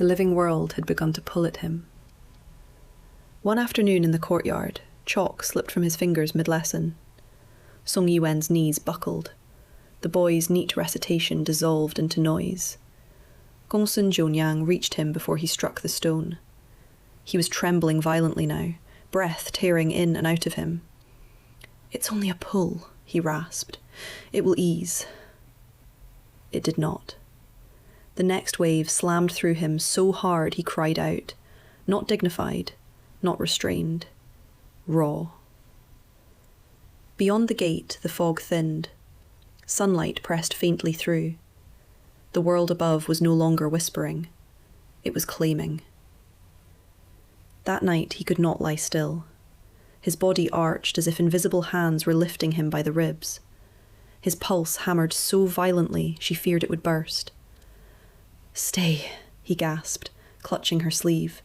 The living world had begun to pull at him. One afternoon in the courtyard, chalk slipped from his fingers mid-lesson. Song Yi-Wen's knees buckled. The boy's neat recitation dissolved into noise. Gongsun Ninth reached him before he struck the stone. He was trembling violently now, breath tearing in and out of him. "It's only a pull," he rasped. "It will ease." It did not. The next wave slammed through him so hard he cried out, not dignified, not restrained, raw. Beyond the gate, the fog thinned. Sunlight pressed faintly through. The world above was no longer whispering. It was claiming. That night he could not lie still. His body arched as if invisible hands were lifting him by the ribs. His pulse hammered so violently she feared it would burst. "Stay," he gasped, clutching her sleeve.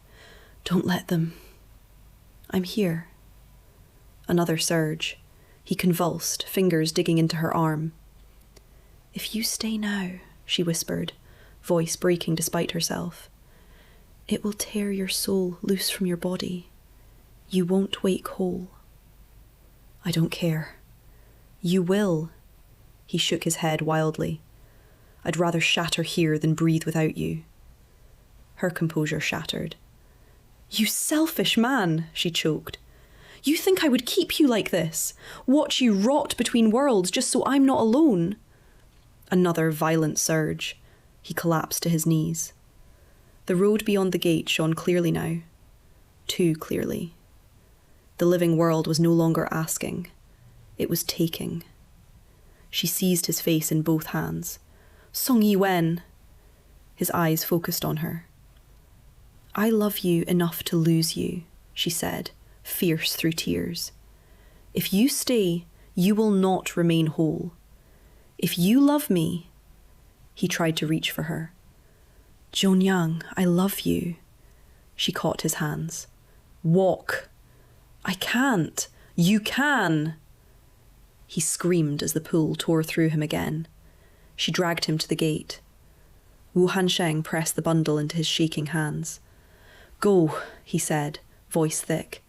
"Don't let them. I'm here." Another surge. He convulsed, fingers digging into her arm. "If you stay now," she whispered, voice breaking despite herself, "it will tear your soul loose from your body. You won't wake whole." "I don't care." "You will." He shook his head wildly. "I'd rather shatter here than breathe without you." Her composure shattered. "You selfish man," she choked. "You think I would keep you like this? Watch you rot between worlds just so I'm not alone?" Another violent surge. He collapsed to his knees. The road beyond the gate shone clearly now. Too clearly. The living world was no longer asking. It was taking. She seized his face in both hands. "Song Yi-Wen!" His eyes focused on her. "I love you enough to lose you," she said, fierce through tears. "If you stay, you will not remain whole. If you love me..." He tried to reach for her. "Jionyang, I love you." She caught his hands. "Walk." "I can't." "You can." He screamed as the pull tore through him again. She dragged him to the gate. Wu Hansheng pressed the bundle into his shaking hands. "Go," he said, voice thick,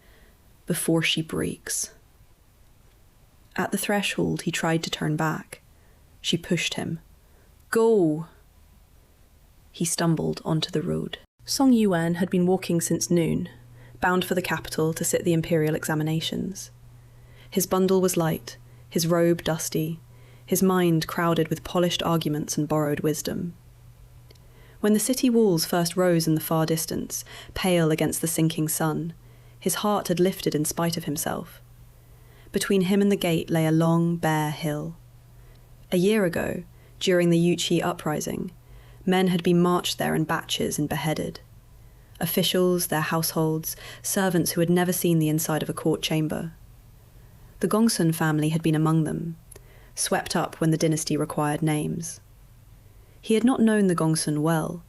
"before she breaks." At the threshold, he tried to turn back. She pushed him. "Go!" He stumbled onto the road. Song Yi-Wen had been walking since noon, bound for the capital to sit the imperial examinations. His bundle was light, his robe dusty, his mind crowded with polished arguments and borrowed wisdom. When the city walls first rose in the far distance, pale against the sinking sun, his heart had lifted in spite of himself. Between him and the gate lay a long, bare hill. A year ago, during the Yuqi uprising, men had been marched there in batches and beheaded. Officials, their households, servants who had never seen the inside of a court chamber. The Gongsun family had been among them, swept up when the dynasty required names. He had not known the Gongsun well,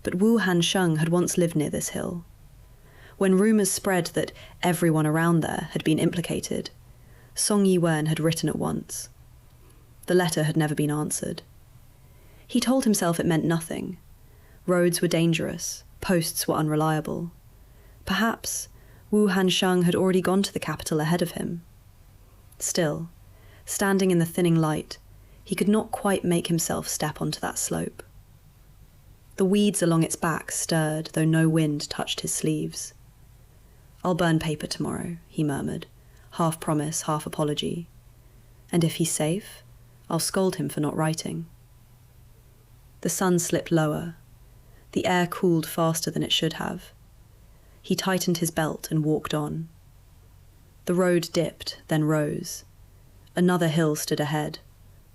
but Wu Hansheng had once lived near this hill. When rumours spread that everyone around there had been implicated, Song Yi-Wen had written at once. The letter had never been answered. He told himself it meant nothing. Roads were dangerous, posts were unreliable. Perhaps Wu Hansheng had already gone to the capital ahead of him. Still, standing in the thinning light, he could not quite make himself step onto that slope. The weeds along its back stirred, though no wind touched his sleeves. "I'll burn paper tomorrow," he murmured, half promise, half apology. "And if he's safe, I'll scold him for not writing." The sun slipped lower. The air cooled faster than it should have. He tightened his belt and walked on. The road dipped, then rose. Another hill stood ahead,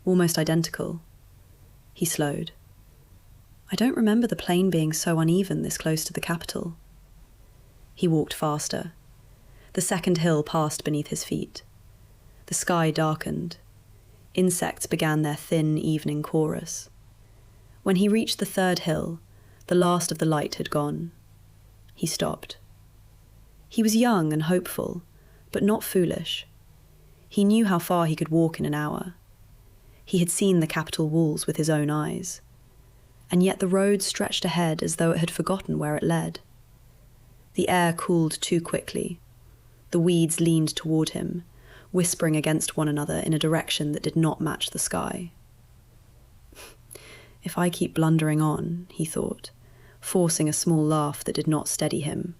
almost identical. He slowed. "I don't remember the plain being so uneven this close to the capital." He walked faster. The second hill passed beneath his feet. The sky darkened. Insects began their thin evening chorus. When he reached the third hill, the last of the light had gone. He stopped. He was young and hopeful, but not foolish. He knew how far he could walk in an hour. He had seen the capital walls with his own eyes. and yet the road stretched ahead as though it had forgotten where it led. The air cooled too quickly. The weeds leaned toward him, whispering against one another in a direction that did not match the sky. If I keep blundering on, he thought, forcing a small laugh that did not steady him,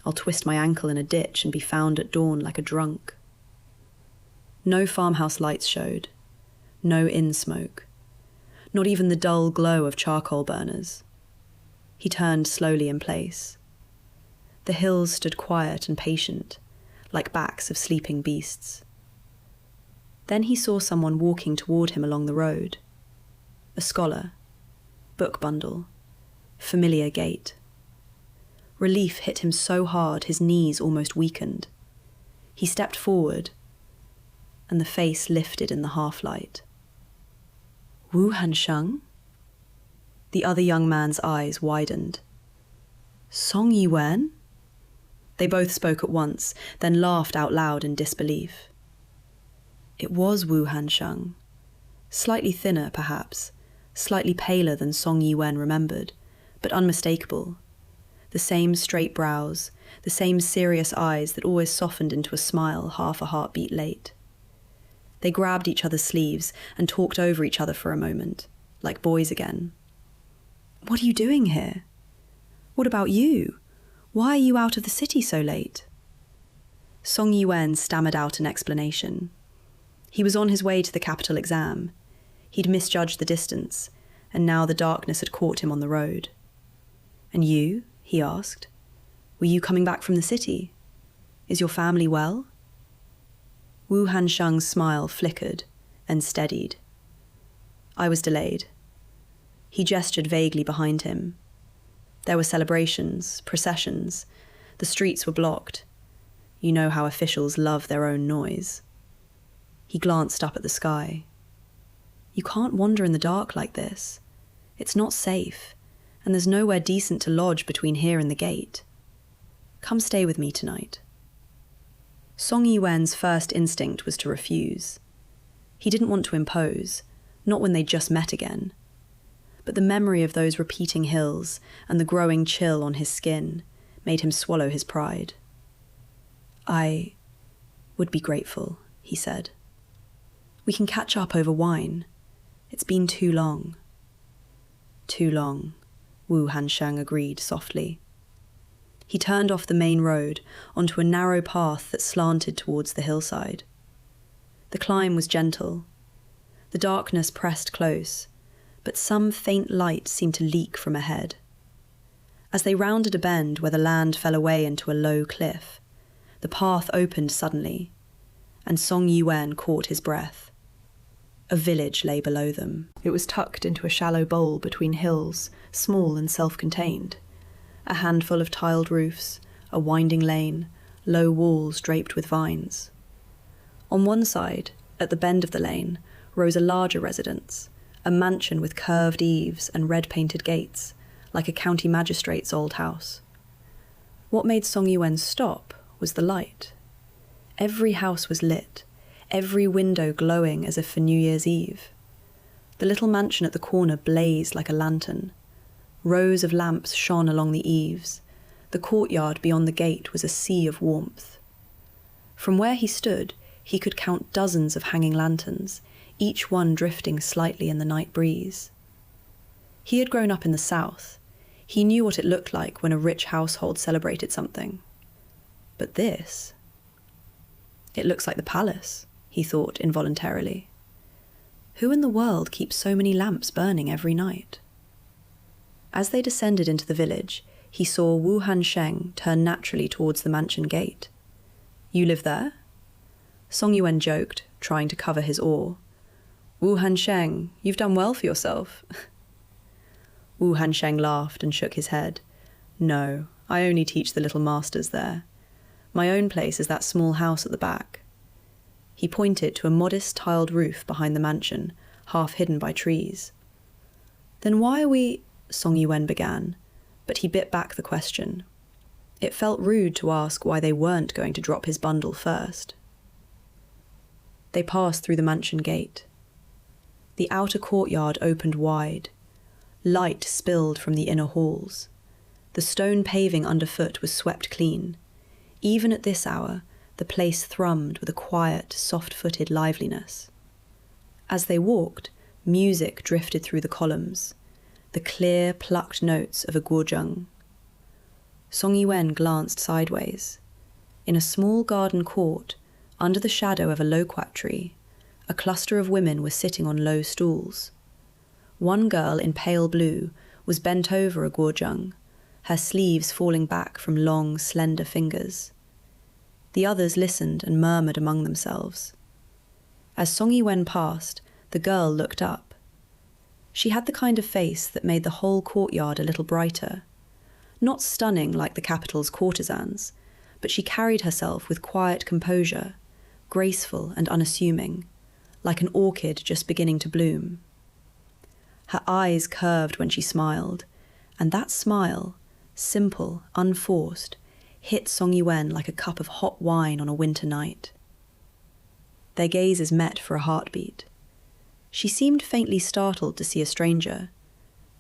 I'll twist my ankle in a ditch and be found at dawn like a drunk. No farmhouse lights showed, no inn smoke, not even the dull glow of charcoal burners. He turned slowly in place. The hills stood quiet and patient, like backs of sleeping beasts. Then he saw someone walking toward him along the road. A scholar, book bundle, familiar gait. Relief hit him so hard his knees almost weakened. He stepped forward, and the face lifted in the half-light. Wu Hansheng? The other young man's eyes widened. Song Yi-Wen? They both spoke at once, then laughed out loud in disbelief. It was Wu Hansheng. Slightly thinner, perhaps, slightly paler than Song Yi-Wen remembered, but unmistakable. The same straight brows, the same serious eyes that always softened into a smile half a heartbeat late. They grabbed each other's sleeves and talked over each other for a moment, like boys again. What are you doing here? What about you? Why are you out of the city so late? Song Yi-Wen stammered out an explanation. He was on his way to the capital exam. He'd misjudged the distance, and now the darkness had caught him on the road. And you? He asked. Were you coming back from the city? Is your family well? Wu Hansheng's smile flickered and steadied. I was delayed. He gestured vaguely behind him. There were celebrations, processions. The streets were blocked. You know how officials love their own noise. He glanced up at the sky. You can't wander in the dark like this. It's not safe, and there's nowhere decent to lodge between here and the gate. Come stay with me tonight. Song Yi-Wen's first instinct was to refuse. He didn't want to impose, not when they'd just met again. But the memory of those repeating hills and the growing chill on his skin made him swallow his pride. I would be grateful, he said. We can catch up over wine. It's been too long. Too long, Wu Hansheng agreed softly. He turned off the main road onto a narrow path that slanted towards the hillside. The climb was gentle. The darkness pressed close, but some faint light seemed to leak from ahead. As they rounded a bend where the land fell away into a low cliff, the path opened suddenly, and Song Yi-Wen caught his breath. A village lay below them. It was tucked into a shallow bowl between hills, small and self-contained. A handful of tiled roofs, a winding lane, low walls draped with vines. On one side, at the bend of the lane, rose a larger residence, a mansion with curved eaves and red-painted gates, like a county magistrate's old house. What made Song Yi-Wen stop was the light. Every house was lit, every window glowing as if for New Year's Eve. The little mansion at the corner blazed like a lantern. Rows of lamps shone along the eaves. The courtyard beyond the gate was a sea of warmth. From where he stood, he could count dozens of hanging lanterns, each one drifting slightly in the night breeze. He had grown up in the south. He knew what it looked like when a rich household celebrated something. But this... It looks like the palace, he thought involuntarily. Who in the world keeps so many lamps burning every night? As they descended into the village, he saw Wu Hansheng turn naturally towards the mansion gate. You live there? Song Yi-Wen joked, trying to cover his awe. Wu Hansheng, you've done well for yourself. Wu Hansheng laughed and shook his head. No, I only teach the little masters there. My own place is that small house at the back. He pointed to a modest tiled roof behind the mansion, half hidden by trees. Then why are we... Song Yi-Wen began, but he bit back the question. It felt rude to ask why they weren't going to drop his bundle first. They passed through the mansion gate. The outer courtyard opened wide. Light spilled from the inner halls. The stone paving underfoot was swept clean. Even at this hour, the place thrummed with a quiet, soft-footed liveliness. As they walked, music drifted through the columns, the clear, plucked notes of a guozheng. Song Yi-Wen glanced sideways. In a small garden court, under the shadow of a loquat tree, a cluster of women were sitting on low stools. One girl in pale blue was bent over a guozheng, her sleeves falling back from long, slender fingers. The others listened and murmured among themselves. As Song Yi-Wen passed, the girl looked up. She had the kind of face that made the whole courtyard a little brighter. Not stunning like the capital's courtesans, but she carried herself with quiet composure, graceful and unassuming, like an orchid just beginning to bloom. Her eyes curved when she smiled, and that smile, simple, unforced, hit Song Yi-Wen like a cup of hot wine on a winter night. Their gazes met for a heartbeat. She seemed faintly startled to see a stranger.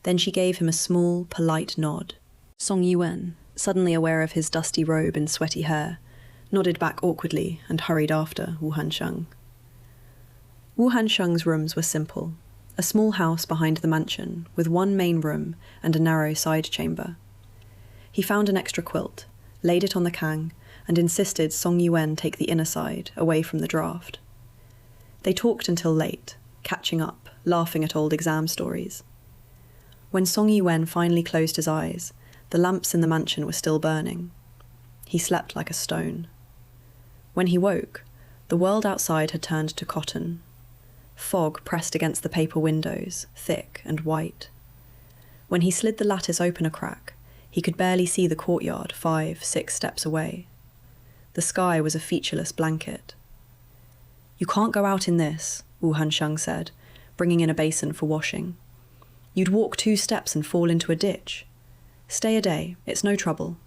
Then she gave him a small, polite nod. Song Yi-Wen, suddenly aware of his dusty robe and sweaty hair, nodded back awkwardly and hurried after Wu Hansheng. Wu Hansheng's rooms were simple, a small house behind the mansion with one main room and a narrow side chamber. He found an extra quilt, laid it on the kang, and insisted Song Yi-Wen take the inner side, away from the draft. They talked until late, catching up, laughing at old exam stories. When Song Yi-Wen finally closed his eyes, the lamps in the mansion were still burning. He slept like a stone. When he woke, the world outside had turned to cotton. Fog pressed against the paper windows, thick and white. When he slid the lattice open a crack, he could barely see the courtyard 5-6 steps away. The sky was a featureless blanket. "You can't go out in this," Wu Hansheng said, bringing in a basin for washing. "You'd walk 2 steps and fall into a ditch. Stay a day, it's no trouble."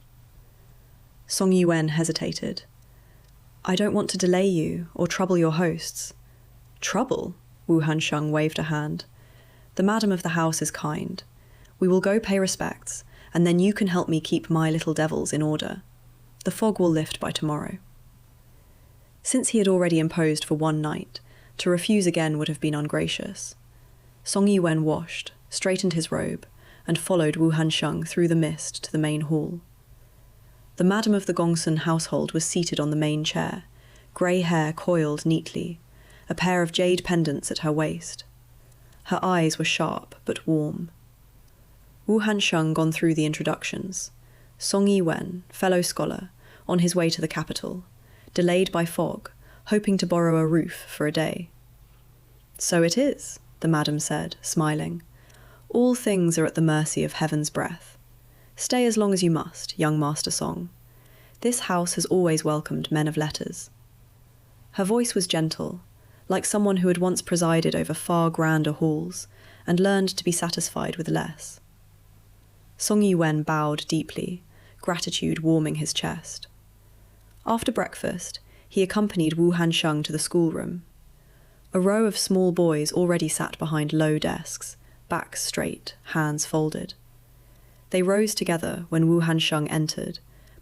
Song Yi-Wen hesitated. "I don't want to delay you or trouble your hosts." "Trouble?" Wu Hansheng waved a hand. "The madam of the house is kind. We will go pay respects, and then you can help me keep my little devils in order. The fog will lift by tomorrow." Since he had already imposed for one night, to refuse again would have been ungracious. Song Yi-Wen washed, straightened his robe, and followed Wu Hansheng through the mist to the main hall. The madam of the Gongsun household was seated on the main chair, grey hair coiled neatly, a pair of jade pendants at her waist. Her eyes were sharp but warm. Wu Hansheng gone through the introductions. Song Yi-Wen, fellow scholar, on his way to the capital, delayed by fog, hoping to borrow a roof for a day. "So it is," the madam said, smiling. "All things are at the mercy of heaven's breath. Stay as long as you must, young Master Song. This house has always welcomed men of letters." Her voice was gentle, like someone who had once presided over far grander halls and learned to be satisfied with less. Song Yi-Wen bowed deeply, gratitude warming his chest. After breakfast, he accompanied Wu Hansheng to the schoolroom. A row of small boys already sat behind low desks, backs straight, hands folded. They rose together when Wu Hansheng entered,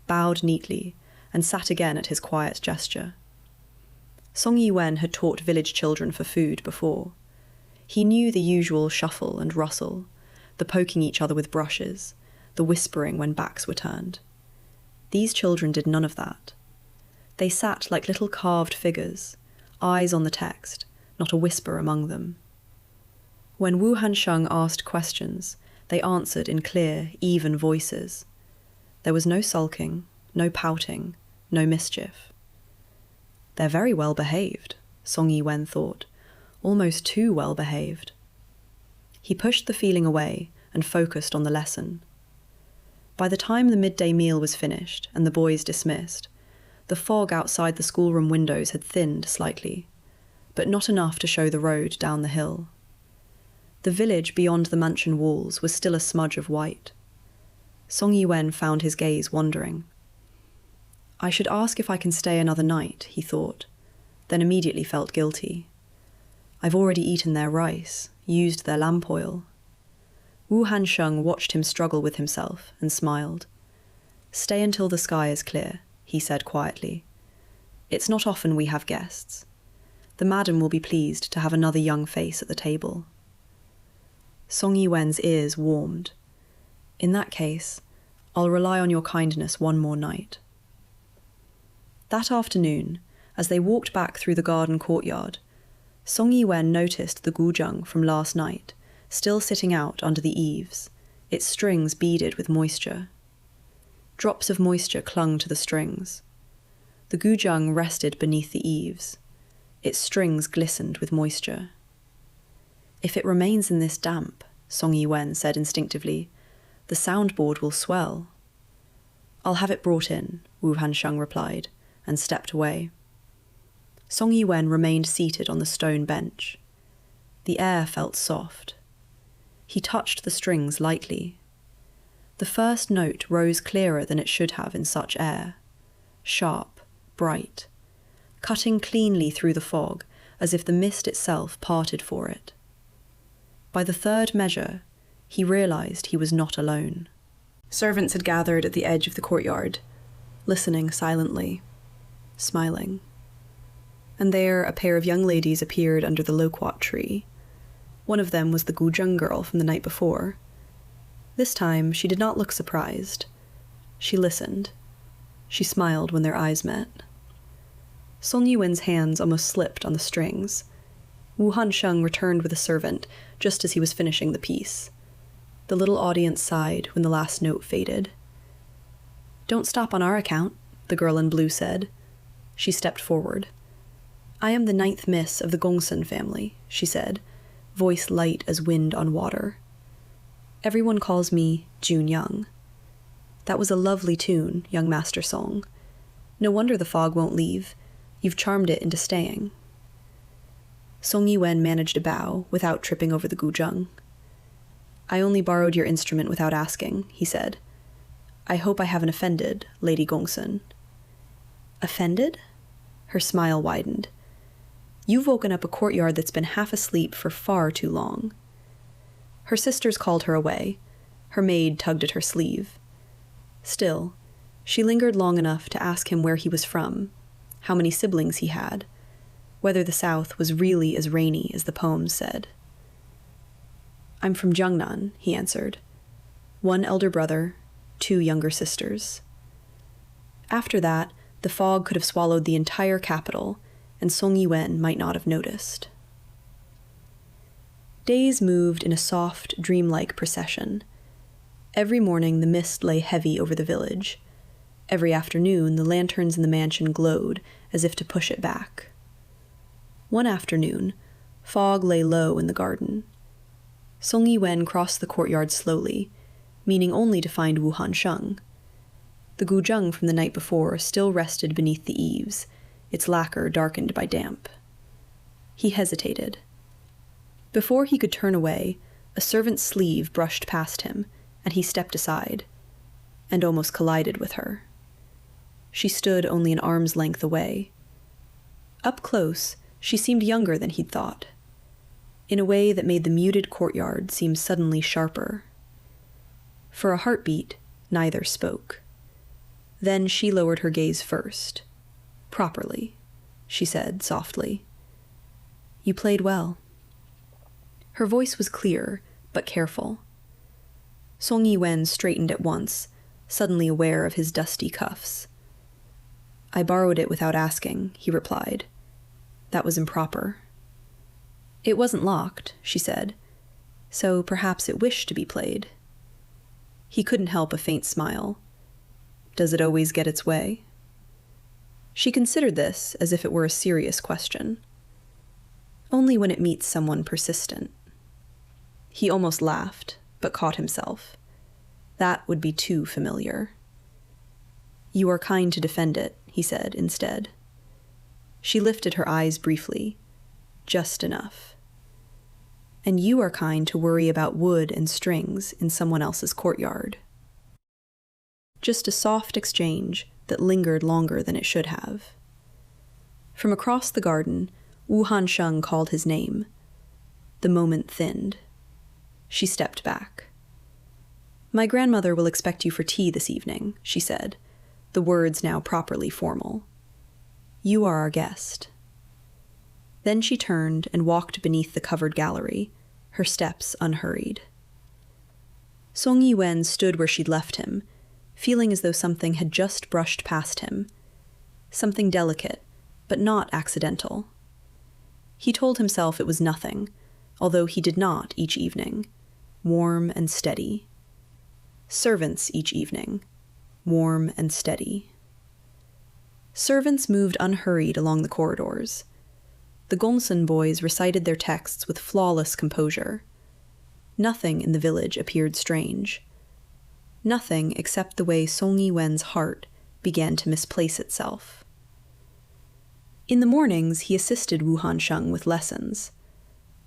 bowed neatly, and sat again at his quiet gesture. Song Yi-Wen had taught village children for food before. He knew the usual shuffle and rustle, the poking each other with brushes, the whispering when backs were turned. These children did none of that. They sat like little carved figures, eyes on the text, not a whisper among them. When Wu Hansheng asked questions, they answered in clear, even voices. There was no sulking, no pouting, no mischief. "They're very well behaved," Song Yi-Wen thought, almost too well behaved. He pushed the feeling away and focused on the lesson. By the time the midday meal was finished and the boys dismissed, the fog outside the schoolroom windows had thinned slightly, but not enough to show the road down the hill. The village beyond the mansion walls was still a smudge of white. Song Yi-Wen found his gaze wandering. "I should ask if I can stay another night," he thought, then immediately felt guilty. "I've already eaten their rice, used their lamp oil." Wu Hansheng watched him struggle with himself and smiled. "Stay until the sky is clear," he said quietly. "It's not often we have guests. The madam will be pleased to have another young face at the table." Song Yi-Wen's ears warmed. "In that case, I'll rely on your kindness one more night." That afternoon, as they walked back through the garden courtyard, Song Yi-Wen noticed the guzheng from last night still sitting out under the eaves, its strings beaded with moisture. Drops of moisture clung to the strings. The guzheng rested beneath the eaves. Its strings glistened with moisture. "If it remains in this damp," Song Yi-Wen said instinctively, "the soundboard will swell." "I'll have it brought in," Wu Hansheng replied, and stepped away. Song Yi-Wen remained seated on the stone bench. The air felt soft. He touched the strings lightly. The first note rose clearer than it should have in such air. Sharp, bright, cutting cleanly through the fog as if the mist itself parted for it. By the third measure, he realized he was not alone. Servants had gathered at the edge of the courtyard, listening silently, smiling. And there a pair of young ladies appeared under the loquat tree. One of them was the guzheng girl from the night before. This time she did not look surprised. She listened. She smiled when their eyes met. Song Yi-Wen's hands almost slipped on the strings. Wu Hansheng returned with a servant just as he was finishing the piece. The little audience sighed when the last note faded. "Don't stop on our account," the girl in blue said. She stepped forward. "I am the 9th Miss of the Gongsun family," she said, voice light as wind on water. "Everyone calls me June Young. That was a lovely tune, young Master Song. No wonder the fog won't leave. You've charmed it into staying." Song Yi-Wen managed a bow without tripping over the guzheng. "I only borrowed your instrument without asking," he said. "I hope I haven't offended, Lady Gongsun." "Offended?" Her smile widened. "You've woken up a courtyard that's been half asleep for far too long." Her sisters called her away. Her maid tugged at her sleeve. Still, she lingered long enough to ask him where he was from, how many siblings he had, whether the south was really as rainy as the poems said. "I'm from Jiangnan," he answered. "One elder brother, 2 younger sisters." After that, the fog could have swallowed the entire capital, and Song Yi-Wen might not have noticed. Days moved in a soft, dreamlike procession. Every morning the mist lay heavy over the village. Every afternoon the lanterns in the mansion glowed as if to push it back. One afternoon, fog lay low in the garden. Song Yi-Wen crossed the courtyard slowly, meaning only to find Wu Hansheng. The guzheng from the night before still rested beneath the eaves, its lacquer darkened by damp. He hesitated. Before he could turn away, a servant's sleeve brushed past him, and he stepped aside, and almost collided with her. She stood only an arm's length away. Up close, she seemed younger than he'd thought, in a way that made the muted courtyard seem suddenly sharper. For a heartbeat, neither spoke. Then she lowered her gaze first. "Properly," she said softly. "You played well." Her voice was clear, but careful. Song Yi-Wen straightened at once, suddenly aware of his dusty cuffs. "I borrowed it without asking," he replied. "That was improper." "It wasn't locked," she said, "so perhaps it wished to be played." He couldn't help a faint smile. Does it always get its way? She considered this as if it were a serious question. Only when it meets someone persistent. He almost laughed, but caught himself. That would be too familiar. "You are kind to defend it," he said instead. She lifted her eyes briefly. Just enough. "And you are kind to worry about wood and strings in someone else's courtyard." Just a soft exchange that lingered longer than it should have. From across the garden, Wu Hansheng called his name. The moment thinned. She stepped back. "My grandmother will expect you for tea this evening," she said, the words now properly formal. "You are our guest." Then she turned and walked beneath the covered gallery, her steps unhurried. Song Yi-Wen stood where she'd left him, feeling as though something had just brushed past him. Something delicate, but not accidental. He told himself it was nothing, although he did not each evening. Warm and steady. Servants each evening. Warm and steady. Servants moved unhurried along the corridors. The Gongsun boys recited their texts with flawless composure. Nothing in the village appeared strange. Nothing except the way Song Yi-Wen's heart began to misplace itself. In the mornings, he assisted Wu Hansheng with lessons.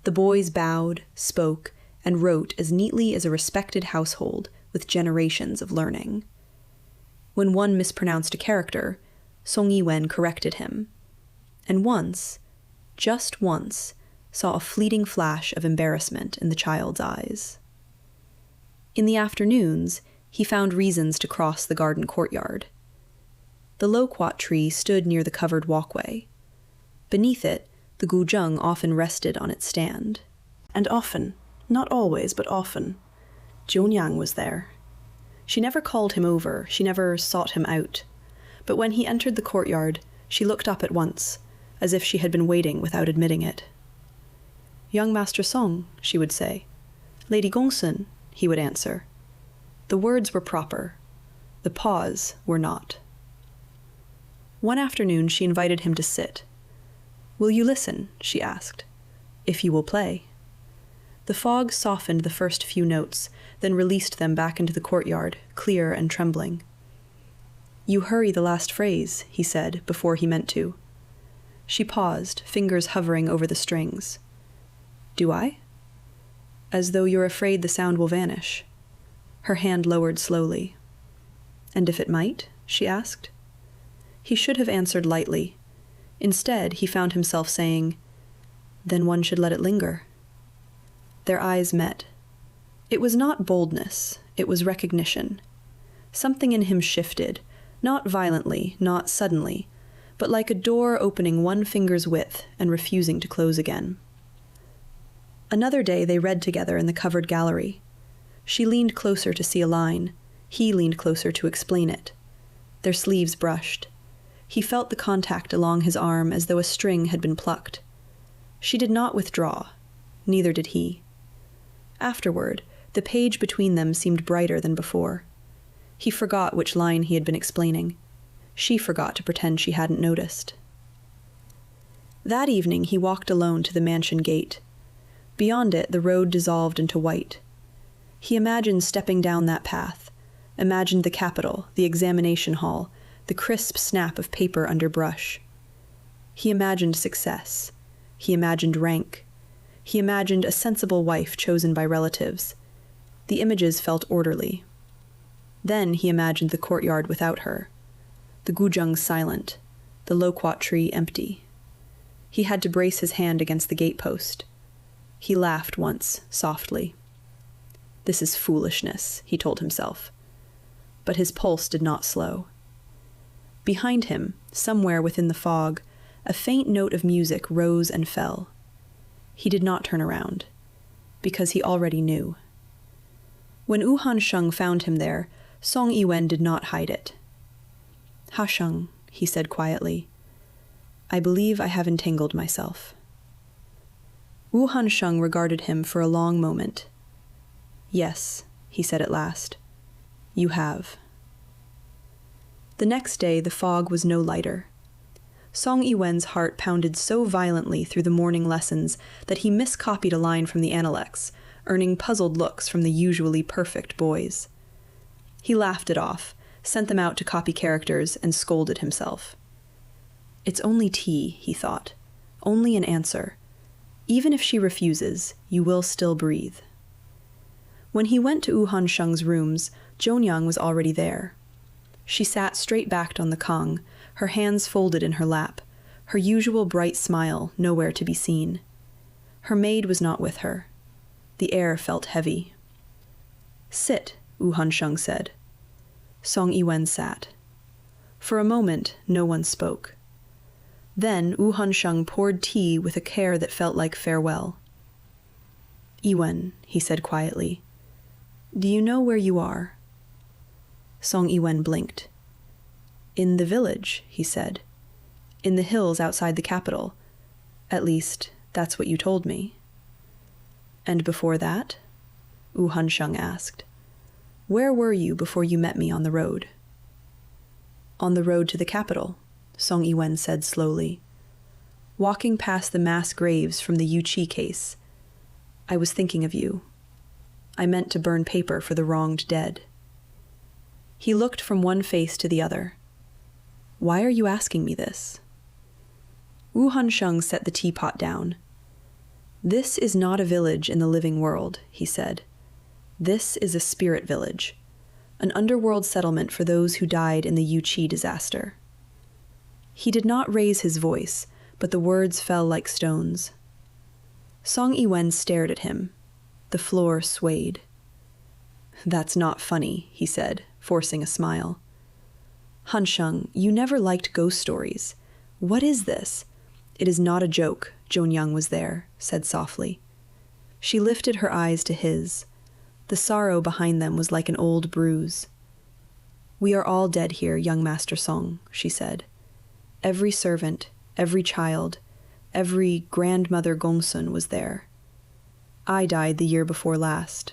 The boys bowed, spoke, and wrote as neatly as a respected household with generations of learning. When one mispronounced a character, Song Yi-Wen corrected him. And once, just once, saw a fleeting flash of embarrassment in the child's eyes. In the afternoons, he found reasons to cross the garden courtyard. The loquat tree stood near the covered walkway. Beneath it, the guzheng often rested on its stand. And often, not always, but often, Jionyang was there. She never called him over, she never sought him out. But when he entered the courtyard, she looked up at once, as if she had been waiting without admitting it. "Young Master Song," she would say. "Lady Gongsun," he would answer. The words were proper. The pause were not. One afternoon she invited him to sit. "Will you listen?" she asked. "If you will play." The fog softened the first few notes, then released them back into the courtyard, clear and trembling. "You hurry the last phrase," he said, before he meant to. She paused, fingers hovering over the strings. "Do I?" "As though you're afraid the sound will vanish." Her hand lowered slowly. "And if it might?" she asked. He should have answered lightly. Instead, he found himself saying, "Then one should let it linger." Their eyes met. It was not boldness, it was recognition. Something in him shifted, not violently, not suddenly, but like a door opening one finger's width and refusing to close again. Another day they read together in the covered gallery. She leaned closer to see a line. He leaned closer to explain it. Their sleeves brushed. He felt the contact along his arm as though a string had been plucked. She did not withdraw. Neither did he. Afterward, the page between them seemed brighter than before. He forgot which line he had been explaining. She forgot to pretend she hadn't noticed. That evening he walked alone to the mansion gate. Beyond it, the road dissolved into white. He imagined stepping down that path, imagined the Capitol, the examination hall, the crisp snap of paper under brush. He imagined success. He imagined rank. He imagined a sensible wife chosen by relatives. The images felt orderly. Then he imagined the courtyard without her, the guzheng silent, the loquat tree empty. He had to brace his hand against the gatepost. He laughed once, softly. "This is foolishness," he told himself. But his pulse did not slow. Behind him, somewhere within the fog, a faint note of music rose and fell. He did not turn around, because he already knew. When Wu Hansheng found him there, Song Yi-Wen did not hide it. "Ha-sheng," he said quietly, "I believe I have entangled myself." Wu Hansheng regarded him for a long moment. "Yes," he said at last, "you have." The next day the fog was no lighter. Song Yi-Wen's heart pounded so violently through the morning lessons that he miscopied a line from the Analects, earning puzzled looks from the usually perfect boys. He laughed it off, sent them out to copy characters, and scolded himself. "It's only tea," he thought. "Only an answer. Even if she refuses, you will still breathe." When he went to Wu Hansheng's rooms, Jionyang was already there. She sat straight-backed on the kong, her hands folded in her lap, her usual bright smile nowhere to be seen. Her maid was not with her. The air felt heavy. "Sit," Wu Hansheng said. Song Yi-Wen sat. For a moment, no one spoke. Then Wu Hansheng poured tea with a care that felt like farewell. Yi-Wen, he said quietly, do you know where you are? Song Yi-Wen blinked. In the village, he said. In the hills outside the capital. At least, that's what you told me. And before that? Wu Hansheng asked. Where were you before you met me on the road? On the road to the capital, Song Yi-Wen said slowly. Walking past the mass graves from the Yu-Chi case, I was thinking of you. I meant to burn paper for the wronged dead. He looked from one face to the other. Why are you asking me this? Wu Hansheng set the teapot down. This is not a village in the living world, he said. This is a spirit village, an underworld settlement for those who died in the Yu-Chi disaster. He did not raise his voice, but the words fell like stones. Song Yi-Wen stared at him. The floor swayed. That's not funny, he said, forcing a smile. Hansheng, you never liked ghost stories. What is this? It is not a joke, Zhongyang was there, said softly. She lifted her eyes to his. The sorrow behind them was like an old bruise. We are all dead here, young Master Song, she said. Every servant, every child, every grandmother Gongsun was there. I died the year before last.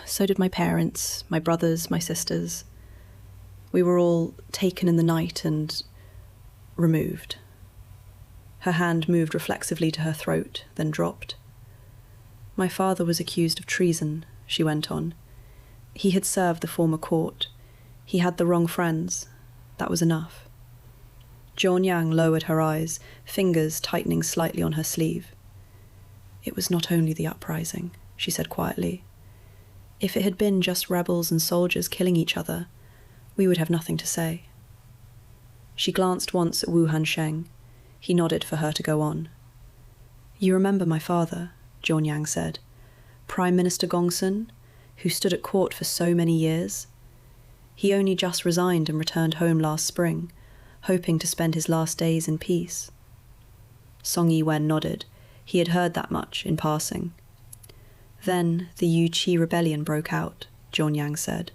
So did my parents, my brothers, my sisters. We were all taken in the night and removed. Her hand moved reflexively to her throat, then dropped. My father was accused of treason, she went on. He had served the former court. He had the wrong friends. That was enough. Zhongyang lowered her eyes, fingers tightening slightly on her sleeve. It was not only the uprising, she said quietly. If it had been just rebels and soldiers killing each other, we would have nothing to say. She glanced once at Wu Hansheng. He nodded for her to go on. You remember my father, Zhongyang said. Prime Minister Gongsun, who stood at court for so many years. He only just resigned and returned home last spring, hoping to spend his last days in peace. Song Yi-Wen nodded. He had heard that much in passing. Then the Yu-Chi rebellion broke out, Zhongyang said.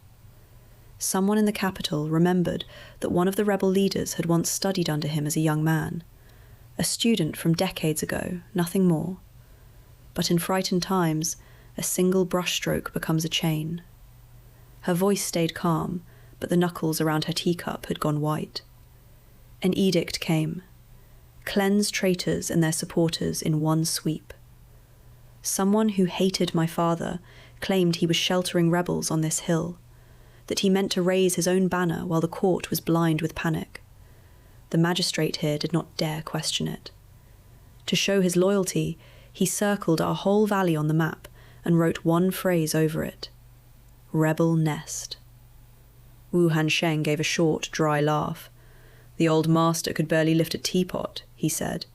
Someone in the capital remembered that one of the rebel leaders had once studied under him as a young man, a student from decades ago, nothing more. But in frightened times, a single brushstroke becomes a chain. Her voice stayed calm, but the knuckles around her teacup had gone white. An edict came. Cleanse traitors and their supporters in one sweep. Someone who hated my father claimed he was sheltering rebels on this hill, that he meant to raise his own banner while the court was blind with panic. The magistrate here did not dare question it. To show his loyalty, he circled our whole valley on the map and wrote one phrase over it. Rebel nest. Wu Hansheng gave a short, dry laugh. The old master could barely lift a teapot, he said,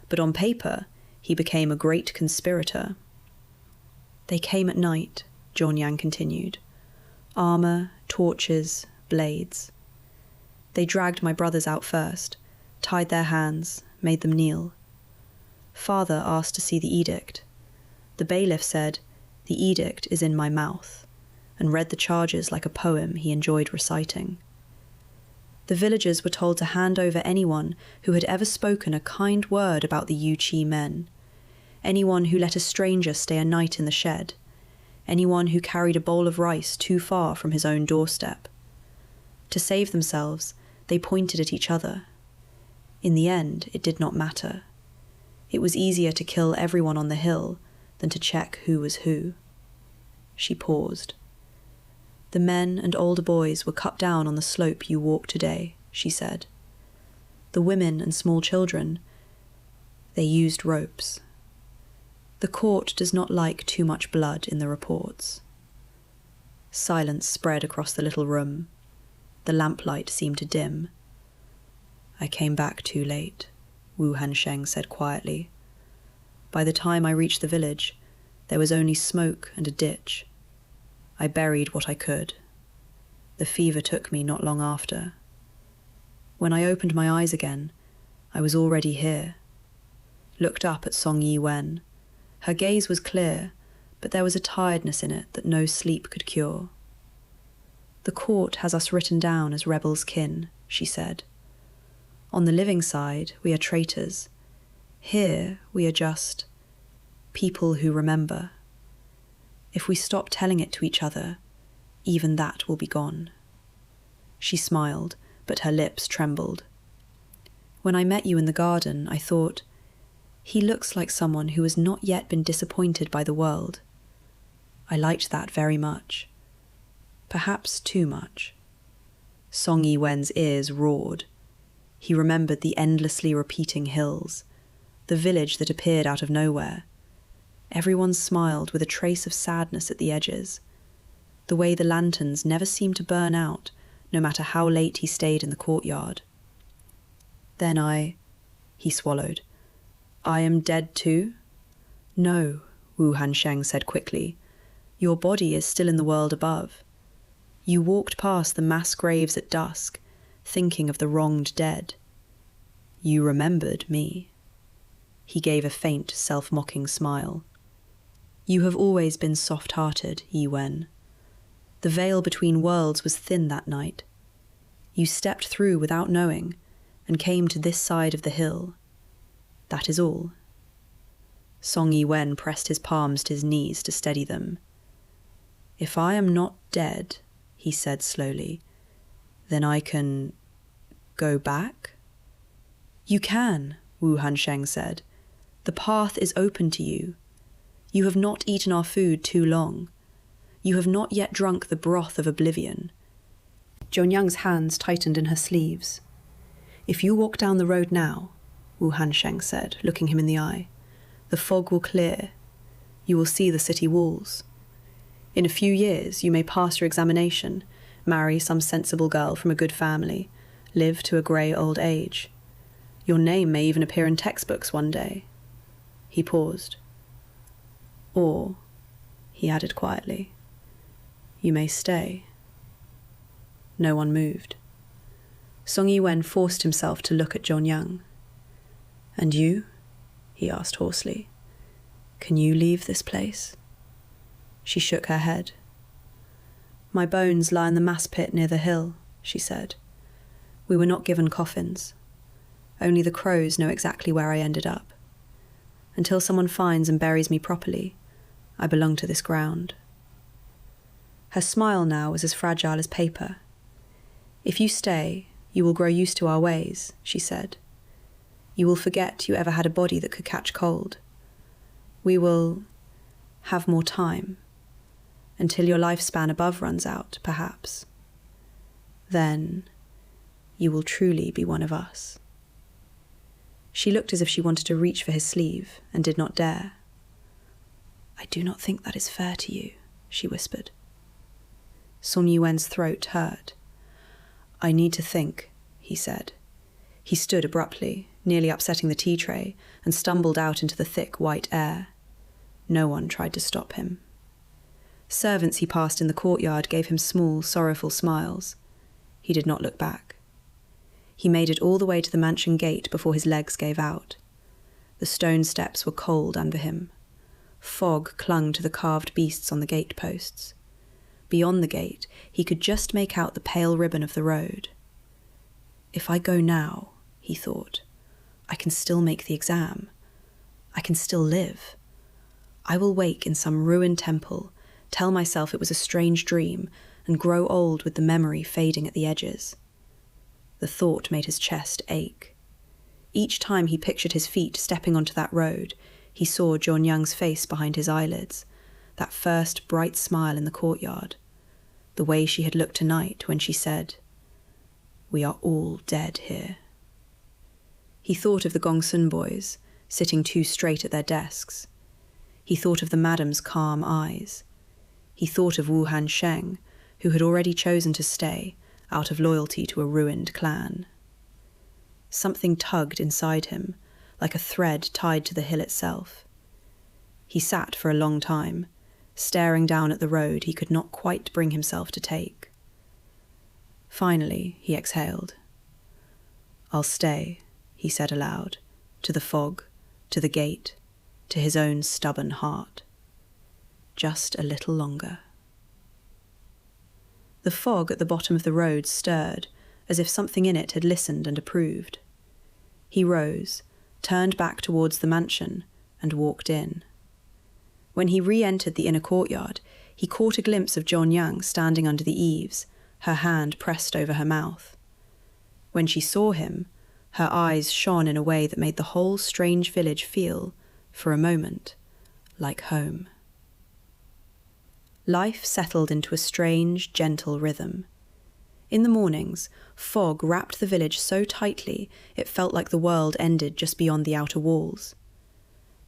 but on paper he became a great conspirator. They came at night, Zhongyang continued. Armour, torches, blades. They dragged my brothers out first, tied their hands, made them kneel. Father asked to see the edict. The bailiff said, "The edict is in my mouth," and read the charges like a poem he enjoyed reciting. The villagers were told to hand over anyone who had ever spoken a kind word about the Yu-Chi men, anyone who let a stranger stay a night in the shed, anyone who carried a bowl of rice too far from his own doorstep. To save themselves, they pointed at each other. In the end, it did not matter. It was easier to kill everyone on the hill than to check who was who. She paused. The men and older boys were cut down on the slope you walk today, she said. The women and small children, they used ropes. The court does not like too much blood in the reports. Silence spread across the little room. The lamplight seemed to dim. I came back too late, Wu Hansheng said quietly. By the time I reached the village, there was only smoke and a ditch. I buried what I could, The fever took me not long after. When I opened my eyes again, I was already here. Looked up at Song Yi-Wen. Her gaze was clear, but there was a tiredness in it that no sleep could cure. The court has us written down as rebels' kin, she said. On the living side, we are traitors. Here, we are just people who remember. If we stop telling it to each other, even that will be gone. She smiled, but her lips trembled. When I met you in the garden, I thought, he looks like someone who has not yet been disappointed by the world. I liked that very much. Perhaps too much. Song Yi-Wen's ears roared. He remembered the endlessly repeating hills, the village that appeared out of nowhere. Everyone smiled with a trace of sadness at the edges. The way the lanterns never seemed to burn out, no matter how late he stayed in the courtyard. Then he swallowed. I am dead too? No, Wu Hansheng said quickly. Your body is still in the world above. You walked past the mass graves at dusk, thinking of the wronged dead. You remembered me. He gave a faint, self-mocking smile. You have always been soft-hearted, Yi-Wen. The veil between worlds was thin that night. You stepped through without knowing, and came to this side of the hill. That is all. Song Yi-Wen pressed his palms to his knees to steady them. If I am not dead, he said slowly, then I can go back? You can, Wu Hansheng said. The path is open to you. You have not eaten our food too long. You have not yet drunk the broth of oblivion. Zhonyang's hands tightened in her sleeves. If you walk down the road now, Wu Hansheng said, looking him in the eye, the fog will clear. You will see the city walls. In a few years, you may pass your examination, marry some sensible girl from a good family, live to a grey old age. Your name may even appear in textbooks one day. He paused. Or, he added quietly, you may stay. No one moved. Song Yi-Wen forced himself to look at Zhonyang. And you? He asked hoarsely. Can you leave this place? She shook her head. My bones lie in the mass pit near the hill, she said. We were not given coffins. Only the crows know exactly where I ended up. Until someone finds and buries me properly, I belong to this ground. Her smile now was as fragile as paper. If you stay, you will grow used to our ways, she said. You will forget you ever had a body that could catch cold. We will have more time, until your lifespan above runs out, perhaps. Then you will truly be one of us. She looked as if she wanted to reach for his sleeve and did not dare. I do not think that is fair to you, she whispered. Song Yi-Wen's throat hurt. I need to think, he said. He stood abruptly, nearly upsetting the tea tray, and stumbled out into the thick white air. No one tried to stop him. Servants he passed in the courtyard gave him small, sorrowful smiles. He did not look back. He made it all the way to the mansion gate before his legs gave out. The stone steps were cold under him. Fog clung to the carved beasts on the gate posts. Beyond the gate, he could just make out the pale ribbon of the road. If I go now, he thought, I can still make the exam. I can still live. I will wake in some ruined temple, tell myself it was a strange dream, and grow old with the memory fading at the edges. The thought made his chest ache. Each time he pictured his feet stepping onto that road, he saw Zhonyang's face behind his eyelids, that first bright smile in the courtyard, the way she had looked tonight when she said, We are all dead here. He thought of the Gongsun boys, sitting too straight at their desks. He thought of the madam's calm eyes. He thought of Wu Hansheng, who had already chosen to stay, out of loyalty to a ruined clan. Something tugged inside him, like a thread tied to the hill itself. He sat for a long time, staring down at the road he could not quite bring himself to take. Finally, he exhaled. "I'll stay," he said aloud, to the fog, to the gate, to his own stubborn heart. Just a little longer. The fog at the bottom of the road stirred, as if something in it had listened and approved. He rose, turned back towards the mansion, and walked in. When he re-entered the inner courtyard, he caught a glimpse of Jianyang standing under the eaves, her hand pressed over her mouth. When she saw him, her eyes shone in a way that made the whole strange village feel, for a moment, like home. Life settled into a strange, gentle rhythm. In the mornings, fog wrapped the village so tightly it felt like the world ended just beyond the outer walls.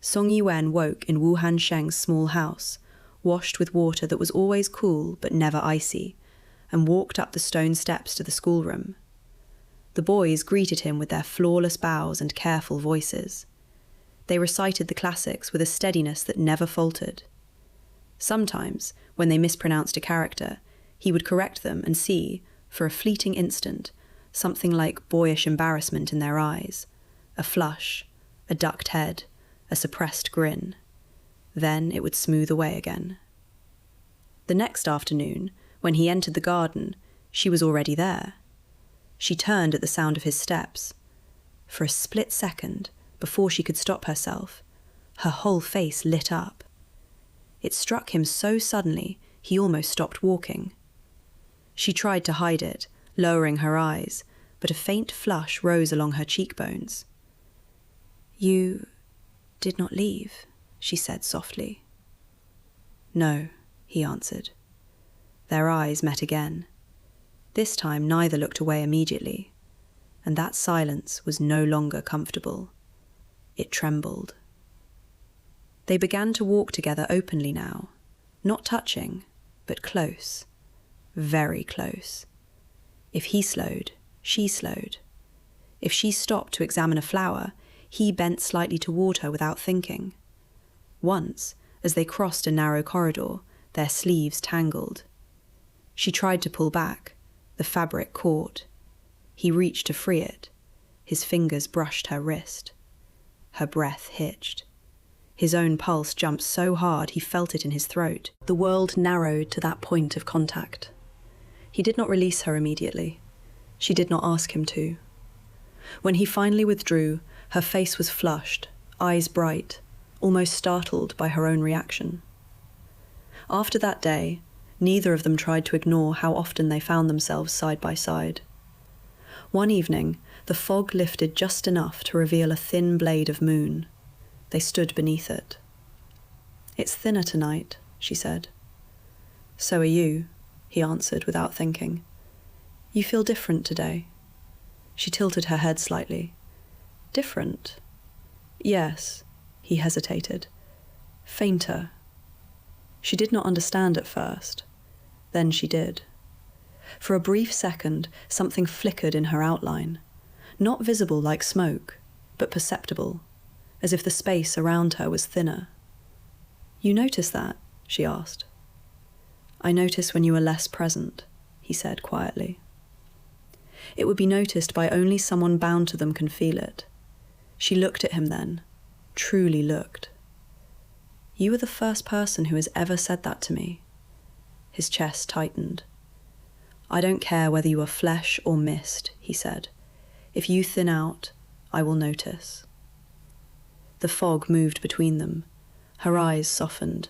Song Yi-Wen woke in Wu Han-sheng's small house, washed with water that was always cool but never icy, and walked up the stone steps to the schoolroom. The boys greeted him with their flawless bows and careful voices. They recited the classics with a steadiness that never faltered. Sometimes, when they mispronounced a character, he would correct them and see, for a fleeting instant, something like boyish embarrassment in their eyes, a flush, a ducked head, a suppressed grin. Then it would smooth away again. The next afternoon, when he entered the garden, she was already there. She turned at the sound of his steps. For a split second, before she could stop herself, her whole face lit up. It struck him so suddenly he almost stopped walking. She tried to hide it, lowering her eyes, but a faint flush rose along her cheekbones. "You did not leave," she said softly. "No," he answered. Their eyes met again. This time neither looked away immediately, and that silence was no longer comfortable. It trembled. They began to walk together openly now, not touching, but close, very close. If he slowed, she slowed. If she stopped to examine a flower, he bent slightly toward her without thinking. Once, as they crossed a narrow corridor, their sleeves tangled. She tried to pull back. The fabric caught. He reached to free it. His fingers brushed her wrist. Her breath hitched. His own pulse jumped so hard he felt it in his throat. The world narrowed to that point of contact. He did not release her immediately. She did not ask him to. When he finally withdrew, her face was flushed, eyes bright, almost startled by her own reaction. After that day, neither of them tried to ignore how often they found themselves side by side. One evening, the fog lifted just enough to reveal a thin blade of moon. They stood beneath it. "It's thinner tonight," she said. "So are you," he answered without thinking. "You feel different today." She tilted her head slightly. "Different?" "Yes," he hesitated. "Fainter." She did not understand at first. Then she did. For a brief second, something flickered in her outline, not visible like smoke, but perceptible, as if the space around her was thinner. "You notice that?" she asked. "I notice when you are less present," he said quietly. "It would be noticed by only someone bound to them can feel it." She looked at him then, truly looked. "You are the first person who has ever said that to me." His chest tightened. "I don't care whether you are flesh or mist," he said. "If you thin out, I will notice." The fog moved between them. Her eyes softened.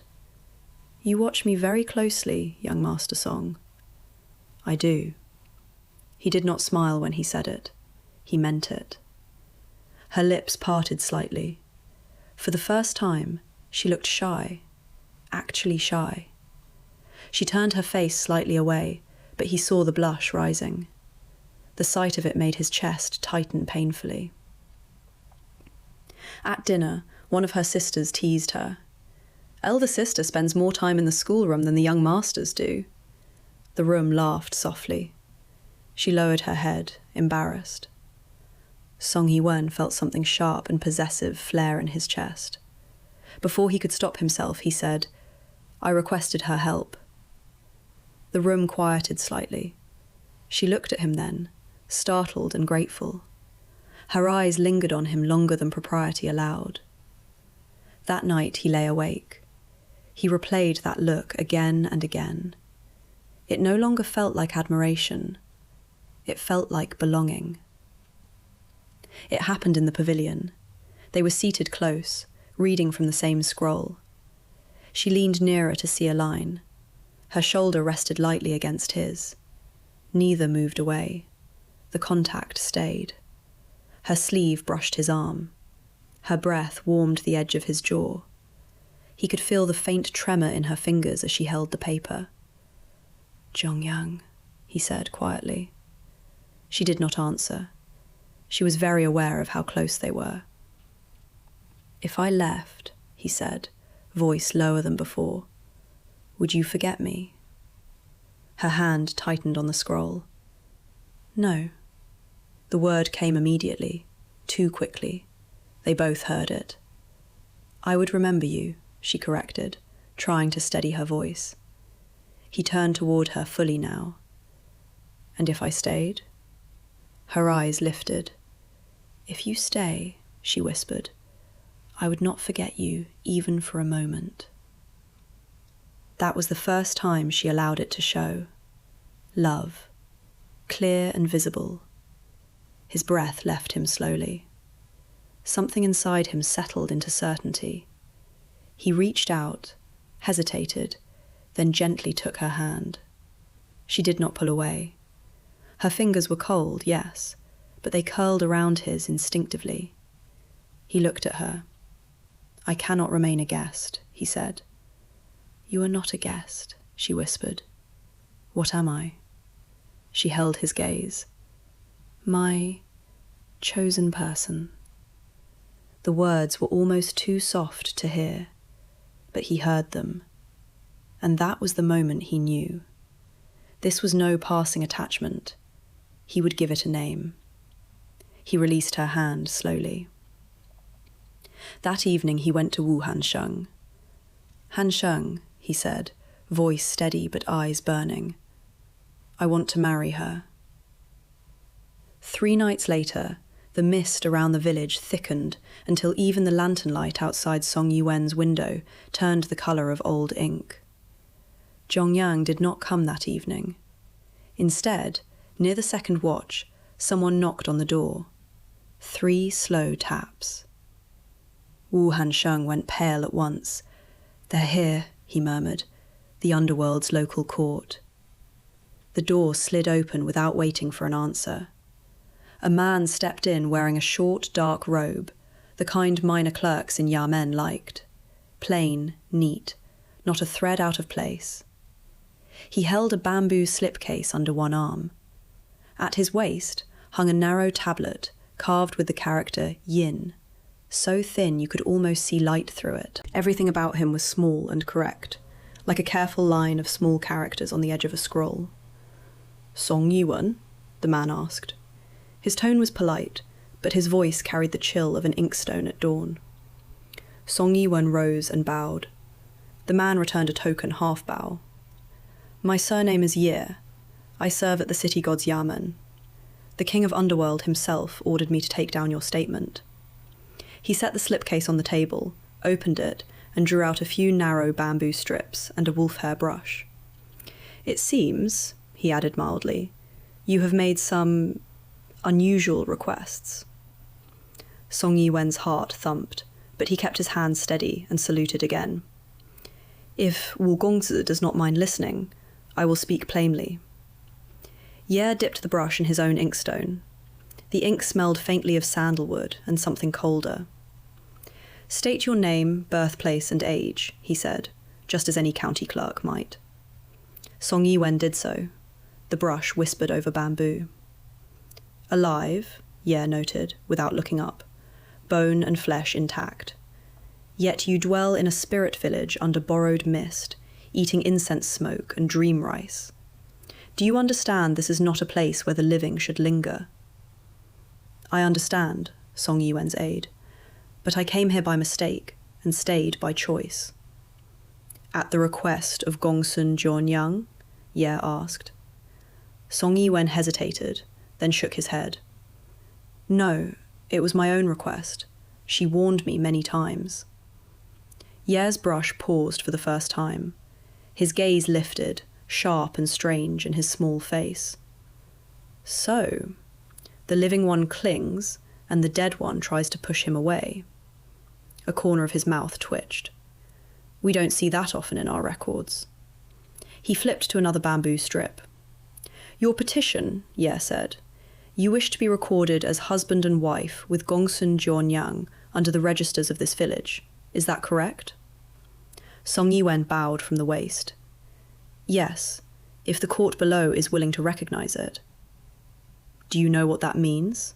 "You watch me very closely, young Master Song." "I do." He did not smile when he said it. He meant it. Her lips parted slightly. For the first time, she looked shy, actually shy. She turned her face slightly away, but he saw the blush rising. The sight of it made his chest tighten painfully. At dinner, one of her sisters teased her. "Elder sister spends more time in the schoolroom than the young masters do." The room laughed softly. She lowered her head, embarrassed. Song Yi-Wen felt something sharp and possessive flare in his chest. Before he could stop himself, he said, "I requested her help." The room quieted slightly. She looked at him then, startled and grateful. Her eyes lingered on him longer than propriety allowed. That night he lay awake. He replayed that look again and again. It no longer felt like admiration. It felt like belonging. It happened in the pavilion. They were seated close, reading from the same scroll. She leaned nearer to see a line. Her shoulder rested lightly against his. Neither moved away. The contact stayed. Her sleeve brushed his arm. Her breath warmed the edge of his jaw. He could feel the faint tremor in her fingers as she held the paper. "Jongyang," he said quietly. She did not answer. She was very aware of how close they were. "If I left," he said, voice lower than before, "would you forget me?" Her hand tightened on the scroll. "No." The word came immediately, too quickly. They both heard it. "I would remember you," she corrected, trying to steady her voice. He turned toward her fully now. "And if I stayed?" Her eyes lifted. "If you stay," she whispered, "I would not forget you even for a moment." That was the first time she allowed it to show. Love, clear and visible. His breath left him slowly. Something inside him settled into certainty. He reached out, hesitated, then gently took her hand. She did not pull away. Her fingers were cold, yes, but they curled around his instinctively. He looked at her. "I cannot remain a guest," he said. "You are not a guest," she whispered. "What am I?" She held his gaze. "My chosen person." The words were almost too soft to hear, but he heard them. And that was the moment he knew. This was no passing attachment. He would give it a name. He released her hand slowly. That evening he went to Wu Hansheng. "Hansheng," he said, voice steady but eyes burning. "I want to marry her." 3 nights later, the mist around the village thickened until even the lantern light outside Song Yi-Wen's window turned the colour of old ink. Jongyang did not come that evening. Instead, near the second watch, someone knocked on the door. 3 slow taps. Wu Hansheng went pale at once. "They're here," he murmured, "the underworld's local court." The door slid open without waiting for an answer. A man stepped in wearing a short, dark robe, the kind minor clerks in Yamen liked. Plain, neat, not a thread out of place. He held a bamboo slipcase under one arm. At his waist hung a narrow tablet carved with the character Yin, so thin you could almost see light through it. Everything about him was small and correct, like a careful line of small characters on the edge of a scroll. "Song Yi-Wen?" the man asked. His tone was polite, but his voice carried the chill of an inkstone at dawn. Song Yi-Wen rose and bowed. The man returned a token half-bow. "My surname is Yi. I serve at the city god's Yamen. The king of underworld himself ordered me to take down your statement." He set the slipcase on the table, opened it, and drew out a few narrow bamboo strips and a wolf-hair brush. "It seems," he added mildly, "you have made some unusual requests." Song Yi-Wen's heart thumped, but he kept his hand steady and saluted again. "If Wu Gongzi does not mind listening, I will speak plainly." Ye dipped the brush in his own inkstone. The ink smelled faintly of sandalwood and something colder. "State your name, birthplace, and age," he said, just as any county clerk might. Song Yi-Wen did so. The brush whispered over bamboo. "Alive," Ye noted, without looking up, "bone and flesh intact. Yet you dwell in a spirit village under borrowed mist, eating incense smoke and dream rice. Do you understand this is not a place where the living should linger?" "I understand," Song Yi-Wen's aide, "but I came here by mistake and stayed by choice." "At the request of Gongsun Ninth Maiden?" Ye asked. Song Yi-Wen hesitated, then shook his head. No, it was my own request. She warned me many times. Ye's brush paused for the first time. His gaze lifted, sharp and strange in his small face. So, the living one clings, and the dead one tries to push him away. A corner of his mouth twitched. We don't see that often in our records. He flipped to another bamboo strip. Your petition, Ye said. You wish to be recorded as husband and wife with Gongsun Ninth under the registers of this village. Is that correct? Song Yi-Wen bowed from the waist. Yes, if the court below is willing to recognize it. Do you know what that means?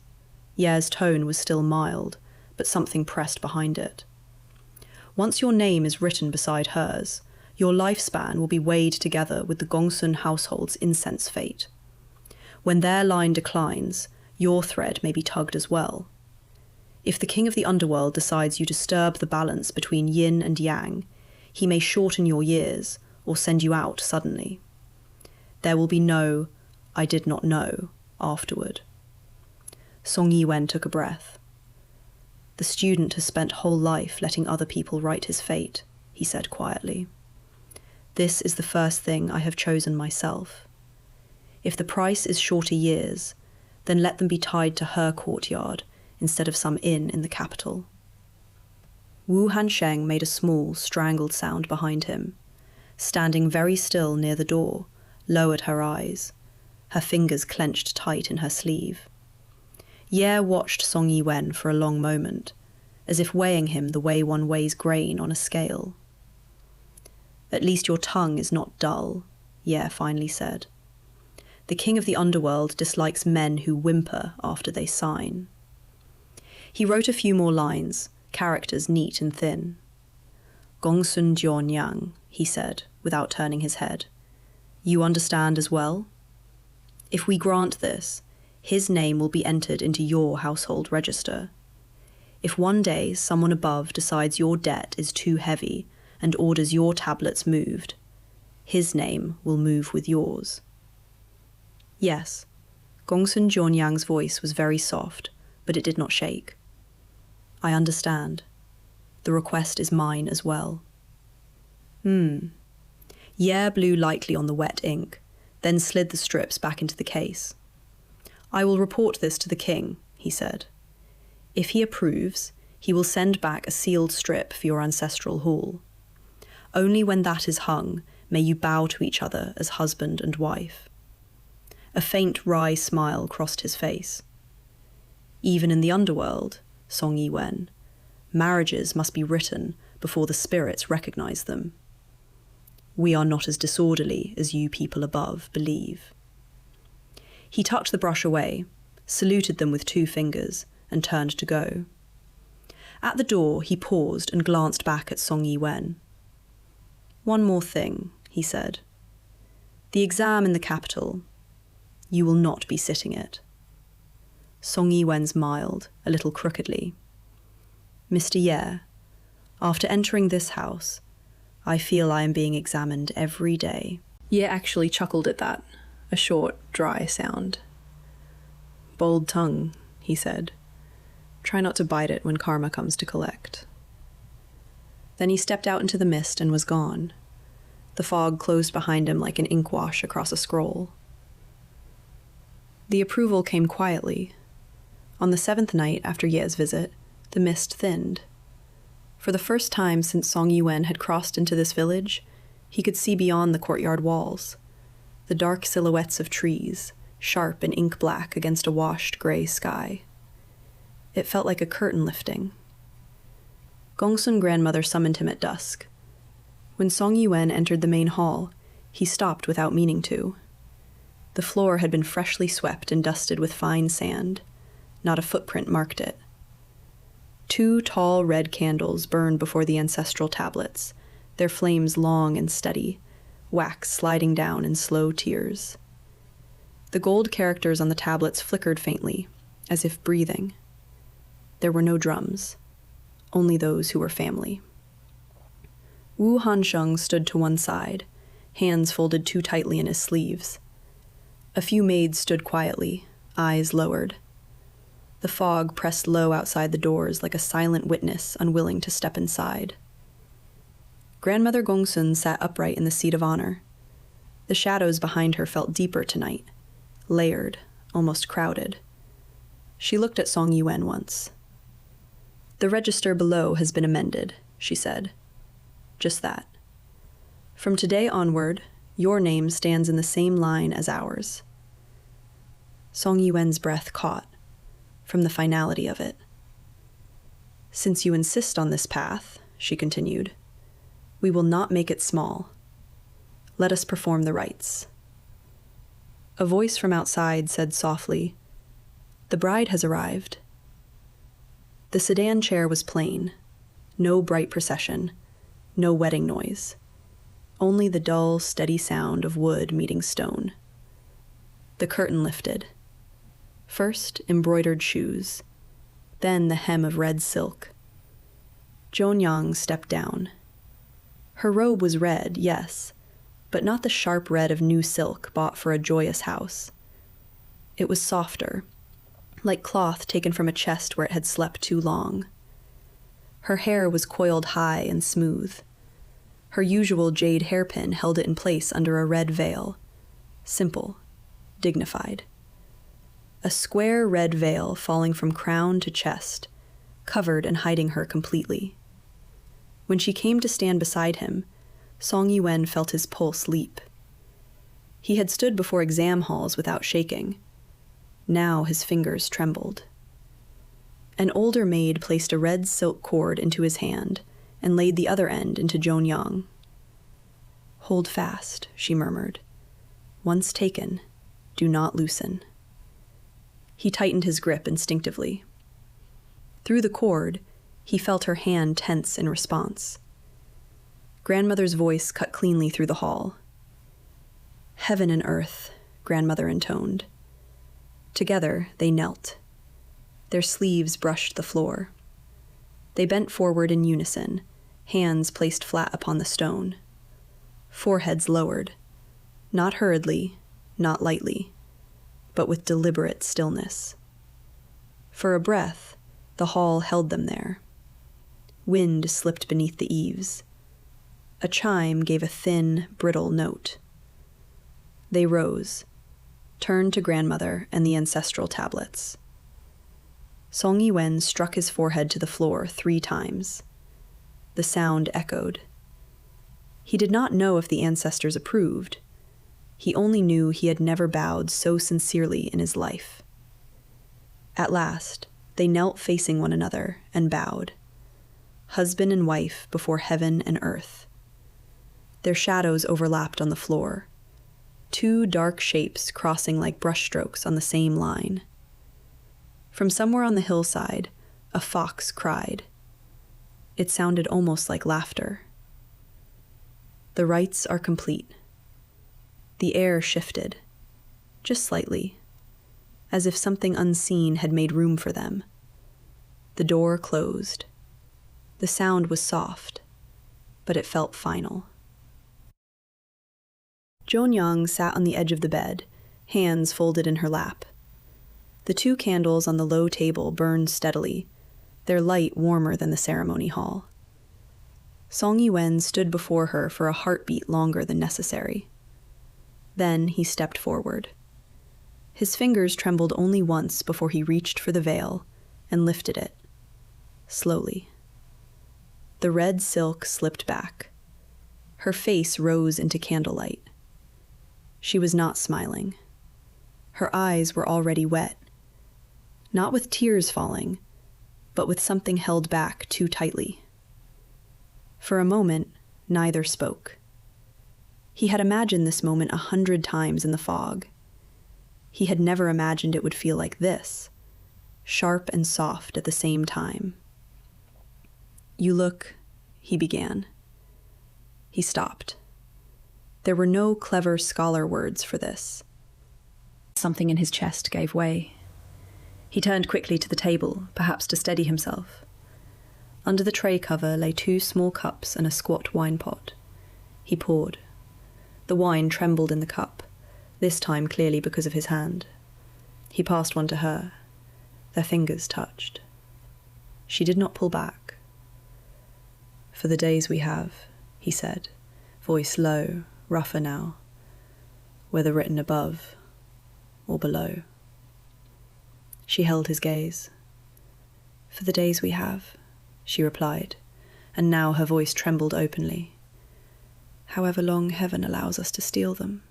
Ye's tone was still mild, but something pressed behind it. Once your name is written beside hers, your lifespan will be weighed together with the Gongsun household's incense fate. When their line declines, your thread may be tugged as well. If the king of the underworld decides you disturb the balance between yin and yang, he may shorten your years or send you out suddenly. There will be no, I did not know, afterward. Song Yi-Wen took a breath. The student has spent whole life letting other people write his fate, he said quietly. This is the first thing I have chosen myself. If the price is shorter years, then let them be tied to her courtyard instead of some inn in the capital. Wu Hansheng made a small, strangled sound behind him. Standing very still near the door, lowered her eyes, her fingers clenched tight in her sleeve. Ye watched Song Yi-Wen for a long moment, as if weighing him the way one weighs grain on a scale. At least your tongue is not dull, Ye finally said. The king of the underworld dislikes men who whimper after they sign. He wrote a few more lines, characters neat and thin. Gongsun Ninth, he said, without turning his head. You understand as well? If we grant this, his name will be entered into your household register. If one day someone above decides your debt is too heavy and orders your tablets moved, his name will move with yours. Yes, Gongsun Ninth's voice was very soft, but it did not shake. I understand. The request is mine as well. Ye blew lightly on the wet ink, then slid the strips back into the case. I will report this to the king, he said. If he approves, he will send back a sealed strip for your ancestral hall. Only when that is hung may you bow to each other as husband and wife. A faint wry smile crossed his face. Even in the underworld, Song Yi-Wen, marriages must be written before the spirits recognize them. We are not as disorderly as you people above believe. He tucked the brush away, saluted them with 2 fingers, and turned to go. At the door, he paused and glanced back at Song Yi-Wen. One more thing, he said. The exam in the capital. You will not be sitting it. Song Yi-Wen smiled, a little crookedly. Mr. Ye, after entering this house, I feel I am being examined every day. Ye actually chuckled at that, a short, dry sound. Bold tongue, he said. Try not to bite it when karma comes to collect. Then he stepped out into the mist and was gone. The fog closed behind him like an inkwash across a scroll. The approval came quietly. On the 7th night after Ye's visit, the mist thinned. For the first time since Song Yi-Wen had crossed into this village, he could see beyond the courtyard walls, the dark silhouettes of trees, sharp and ink black against a washed gray sky. It felt like a curtain lifting. Gongsun grandmother summoned him at dusk. When Song Yi-Wen entered the main hall, he stopped without meaning to. The floor had been freshly swept and dusted with fine sand. Not a footprint marked it. 2 tall red candles burned before the ancestral tablets, their flames long and steady, wax sliding down in slow tears. The gold characters on the tablets flickered faintly, as if breathing. There were no drums, only those who were family. Wu Hansheng stood to one side, hands folded too tightly in his sleeves. A few maids stood quietly, eyes lowered. The fog pressed low outside the doors like a silent witness unwilling to step inside. Grandmother Gongsun sat upright in the seat of honor. The shadows behind her felt deeper tonight, layered, almost crowded. She looked at Song Yi-Wen once. "The register below has been amended," she said. Just that. "From today onward, your name stands in the same line as ours." Song Yi-Wen's breath caught, from the finality of it. "Since you insist on this path," she continued, "we will not make it small. Let us perform the rites." A voice from outside said softly, "The bride has arrived." The sedan chair was plain, no bright procession, no wedding noise, only the dull, steady sound of wood meeting stone. The curtain lifted. First, embroidered shoes, then the hem of red silk. Joan stepped down. Her robe was red, yes, but not the sharp red of new silk bought for a joyous house. It was softer, like cloth taken from a chest where it had slept too long. Her hair was coiled high and smooth. Her usual jade hairpin held it in place under a red veil, simple, dignified. A square red veil falling from crown to chest, covered and hiding her completely. When she came to stand beside him, Song Yi-Wen felt his pulse leap. He had stood before exam halls without shaking. Now his fingers trembled. An older maid placed a red silk cord into his hand and laid the other end into Joan. "Hold fast," she murmured. "Once taken, do not loosen." He tightened his grip instinctively. Through the cord, he felt her hand tense in response. Grandmother's voice cut cleanly through the hall. "Heaven and earth," Grandmother intoned. Together, they knelt. Their sleeves brushed the floor. They bent forward in unison, hands placed flat upon the stone. Foreheads lowered, not hurriedly, not lightly, but with deliberate stillness. For a breath, the hall held them there. Wind slipped beneath the eaves. A chime gave a thin, brittle note. They rose, turned to Grandmother and the ancestral tablets. Song Yi-Wen struck his forehead to the floor 3 times. The sound echoed. He did not know if the ancestors approved. He only knew he had never bowed so sincerely in his life. At last, they knelt facing one another and bowed, husband and wife before heaven and earth. Their shadows overlapped on the floor, 2 dark shapes crossing like brushstrokes on the same line. From somewhere on the hillside, a fox cried. It sounded almost like laughter. The rites are complete. The air shifted, just slightly, as if something unseen had made room for them. The door closed. The sound was soft, but it felt final. Joan sat on the edge of the bed, hands folded in her lap. The 2 candles on the low table burned steadily, their light warmer than the ceremony hall. Song Yi-Wen stood before her for a heartbeat longer than necessary. Then he stepped forward. His fingers trembled only once before he reached for the veil and lifted it, slowly. The red silk slipped back. Her face rose into candlelight. She was not smiling. Her eyes were already wet, not with tears falling, but with something held back too tightly. For a moment, neither spoke. He had imagined this moment 100 times in the fog. He had never imagined it would feel like this, sharp and soft at the same time. "You look," he began. He stopped. There were no clever scholar words for this. Something in his chest gave way. He turned quickly to the table, perhaps to steady himself. Under the tray cover lay 2 small cups and a squat wine pot. He poured. The wine trembled in the cup, this time clearly because of his hand. He passed one to her. Their fingers touched. She did not pull back. "For the days we have," he said, voice low, rougher now, whether written above or below. She held his gaze. "For the days we have," she replied, and now her voice trembled openly. "However long heaven allows us to steal them."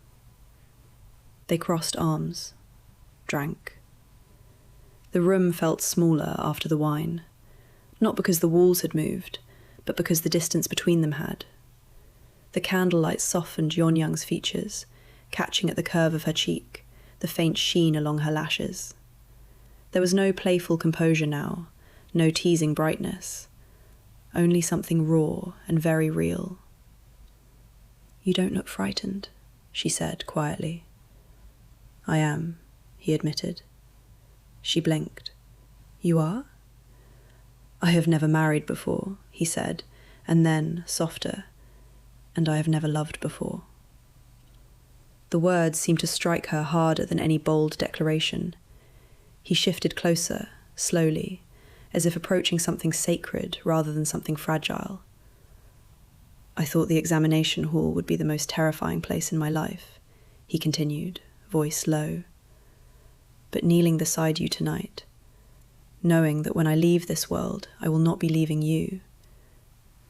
They crossed arms, drank. The room felt smaller after the wine, not because the walls had moved, but because the distance between them had. The candlelight softened Yonyang's features, catching at the curve of her cheek, the faint sheen along her lashes. There was no playful composure now, no teasing brightness, only something raw and very real. "You don't look frightened," she said quietly. "I am," he admitted. She blinked. "You are?" "I have never married before," he said, and then, softer, "and I have never loved before." The words seemed to strike her harder than any bold declaration. He shifted closer, slowly, as if approaching something sacred rather than something fragile. "I thought the examination hall would be the most terrifying place in my life," he continued, voice low. "But kneeling beside you tonight, knowing that when I leave this world I will not be leaving you,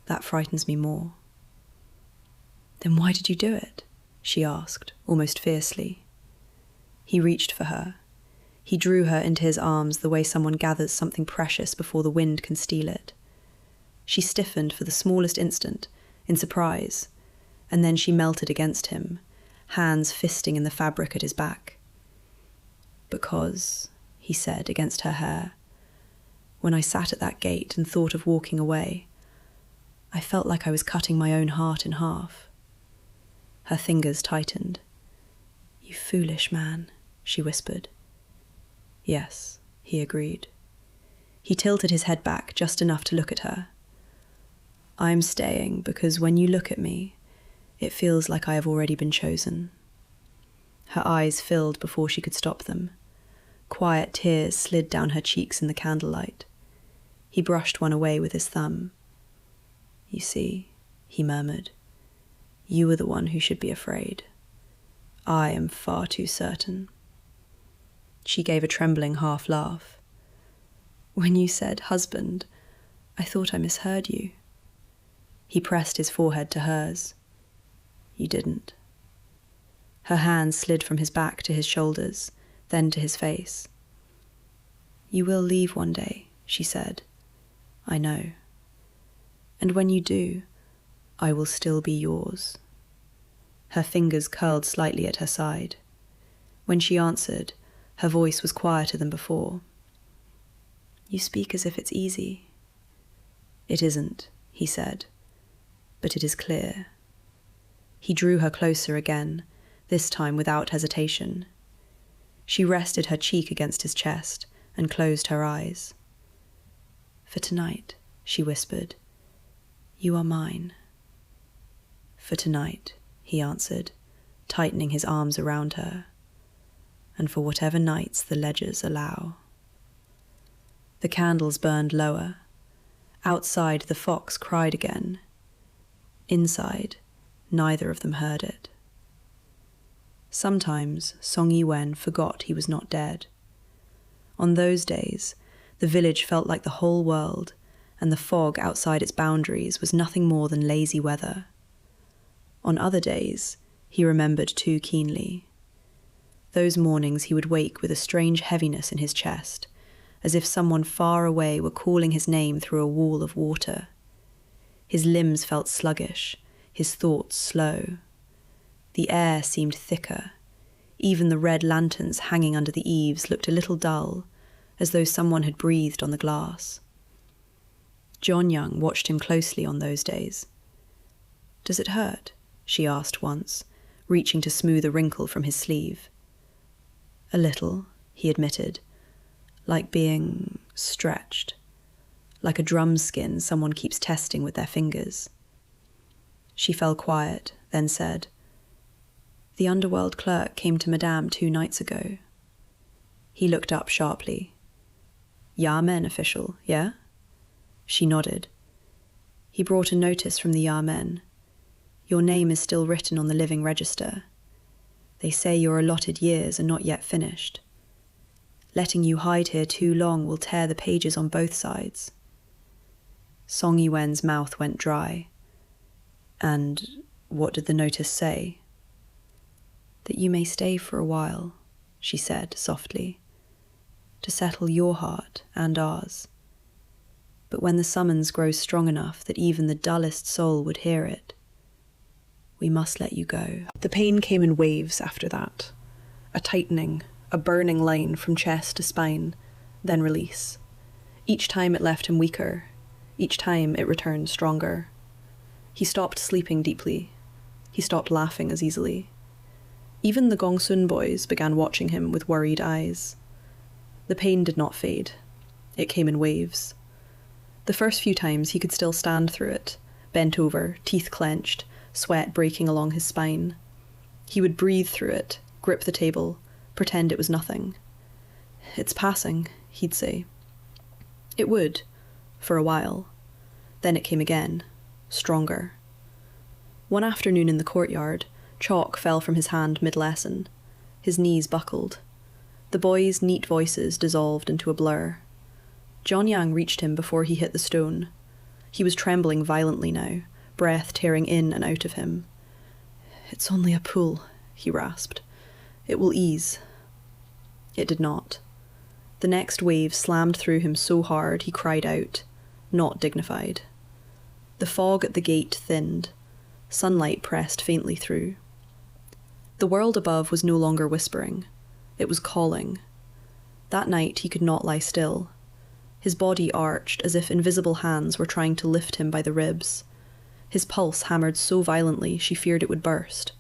that frightens me more." "Then why did you do it?" she asked, almost fiercely. He reached for her. He drew her into his arms the way someone gathers something precious before the wind can steal it. She stiffened for the smallest instant, in surprise, and then she melted against him, hands fisting in the fabric at his back. "Because," he said against her hair, "when I sat at that gate and thought of walking away, I felt like I was cutting my own heart in half." Her fingers tightened. "You foolish man," she whispered. "Yes," he agreed. He tilted his head back just enough to look at her. "I'm staying because when you look at me, it feels like I have already been chosen." Her eyes filled before she could stop them. Quiet tears slid down her cheeks in the candlelight. He brushed one away with his thumb. "You see," he murmured, "you are the one who should be afraid. I am far too certain." She gave a trembling half laugh. "When you said husband, I thought I misheard you." He pressed his forehead to hers. "You didn't." Her hands slid from his back to his shoulders, then to his face. "You will leave one day," she said. "I know. And when you do, I will still be yours." Her fingers curled slightly at her side. When she answered, her voice was quieter than before. "You speak as if it's easy." "It isn't," he said, "but it is clear." He drew her closer again, this time without hesitation. She rested her cheek against his chest and closed her eyes. "For tonight," she whispered, "you are mine." "For tonight," he answered, tightening his arms around her, "and for whatever nights the ledgers allow." The candles burned lower. Outside, the fox cried again. Inside, neither of them heard it. Sometimes Song Yi-Wen forgot he was not dead. On those days, the village felt like the whole world, and the fog outside its boundaries was nothing more than lazy weather. On other days, he remembered too keenly. Those mornings he would wake with a strange heaviness in his chest, as if someone far away were calling his name through a wall of water. His limbs felt sluggish, his thoughts slow. The air seemed thicker. Even the red lanterns hanging under the eaves looked a little dull, as though someone had breathed on the glass. Jonyang watched him closely on those days. "Does it hurt?" she asked once, reaching to smooth a wrinkle from his sleeve. "A little," he admitted, "like being stretched, like a drum skin someone keeps testing with their fingers." She fell quiet, then said, The underworld clerk came to Madame 2 nights ago. He looked up sharply. Yi-Wen official, yeah? She nodded. He brought a notice from the Yi-Wen. Your name is still written on the living register. They say your allotted years are not yet finished. Letting you hide here too long will tear the pages on both sides. Song Yi-Wen's mouth went dry. And what did the notice say? That you may stay for a while, she said softly, to settle your heart and ours. But when the summons grows strong enough that even the dullest soul would hear it, we must let you go. The pain came in waves after that. A tightening, a burning line from chest to spine, then release. Each time it left him weaker, each time it returned stronger. He stopped sleeping deeply. He stopped laughing as easily. Even the Gongsun boys began watching him with worried eyes. The pain did not fade. It came in waves. The first few times he could still stand through it, bent over, teeth clenched, sweat breaking along his spine. He would breathe through it, grip the table, pretend it was nothing. It's passing, he'd say. It would, for a while. Then it came again, stronger. One afternoon in the courtyard, chalk fell from his hand mid-lesson. His knees buckled. The boys' neat voices dissolved into a blur. Jianyang reached him before he hit the stone. He was trembling violently now, breath tearing in and out of him. It's only a pull, he rasped. It will ease. It did not. The next wave slammed through him so hard he cried out, not dignified. The fog at the gate thinned. Sunlight pressed faintly through. The world above was no longer whispering. It was calling. That night he could not lie still. His body arched as if invisible hands were trying to lift him by the ribs. His pulse hammered so violently she feared it would burst.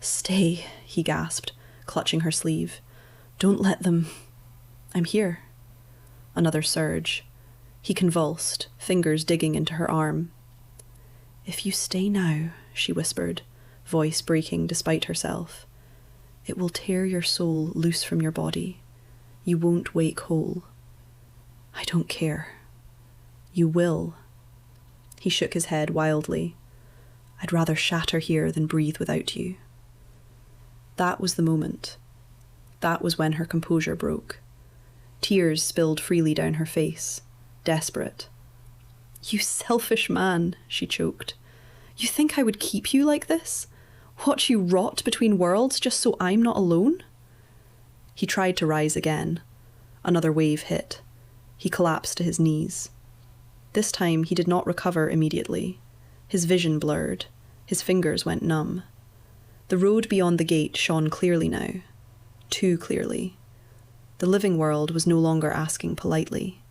Stay, he gasped, clutching her sleeve. Don't let them... I'm here. Another surge. He convulsed, fingers digging into her arm. If you stay now, she whispered, voice breaking despite herself, it will tear your soul loose from your body. You won't wake whole. I don't care. You will. He shook his head wildly. I'd rather shatter here than breathe without you. That was the moment. That was when her composure broke. Tears spilled freely down her face, desperate. You selfish man, she choked. You think I would keep you like this? Watch you rot between worlds just so I'm not alone? He tried to rise again. Another wave hit. He collapsed to his knees. This time he did not recover immediately. His vision blurred. His fingers went numb. The road beyond the gate shone clearly now. Too clearly. The living world was no longer asking politely.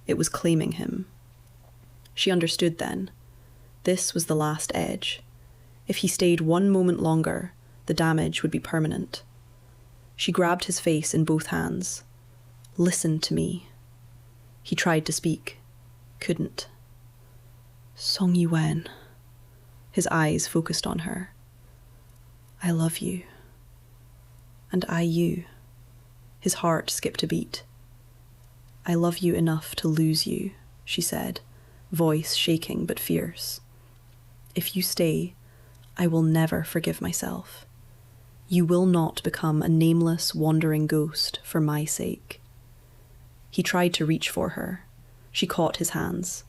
It was claiming him. She understood then. This was the last edge. If he stayed one moment longer, the damage would be permanent. She grabbed his face in both hands. Listen to me. He tried to speak. Couldn't. Song Yi-Wen. His eyes focused on her. I love you. And I you. His heart skipped a beat. I love you enough to lose you, she said, voice shaking but fierce. If you stay, I will never forgive myself. You will not become a nameless, wandering ghost for my sake. He tried to reach for her. She caught his hands.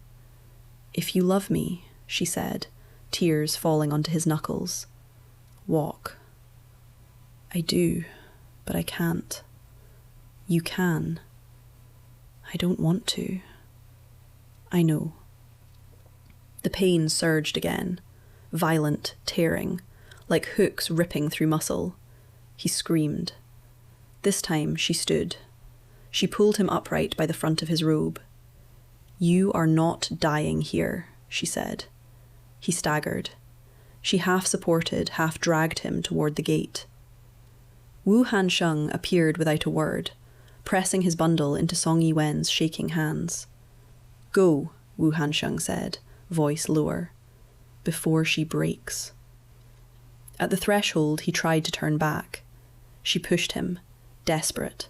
If you love me, she said, tears falling onto his knuckles, walk. I do, but I can't. You can. I don't want to. I know. The pain surged again, violent, tearing, like hooks ripping through muscle. He screamed. This time she stood. She pulled him upright by the front of his robe. You are not dying here, she said. He staggered. She half supported, half dragged him toward the gate. Wu Hansheng appeared without a word, pressing his bundle into Song Yi-Wen's shaking hands. Go, Wu Hansheng said, voice lower, before she breaks. At the threshold, he tried to turn back. She pushed him, desperate.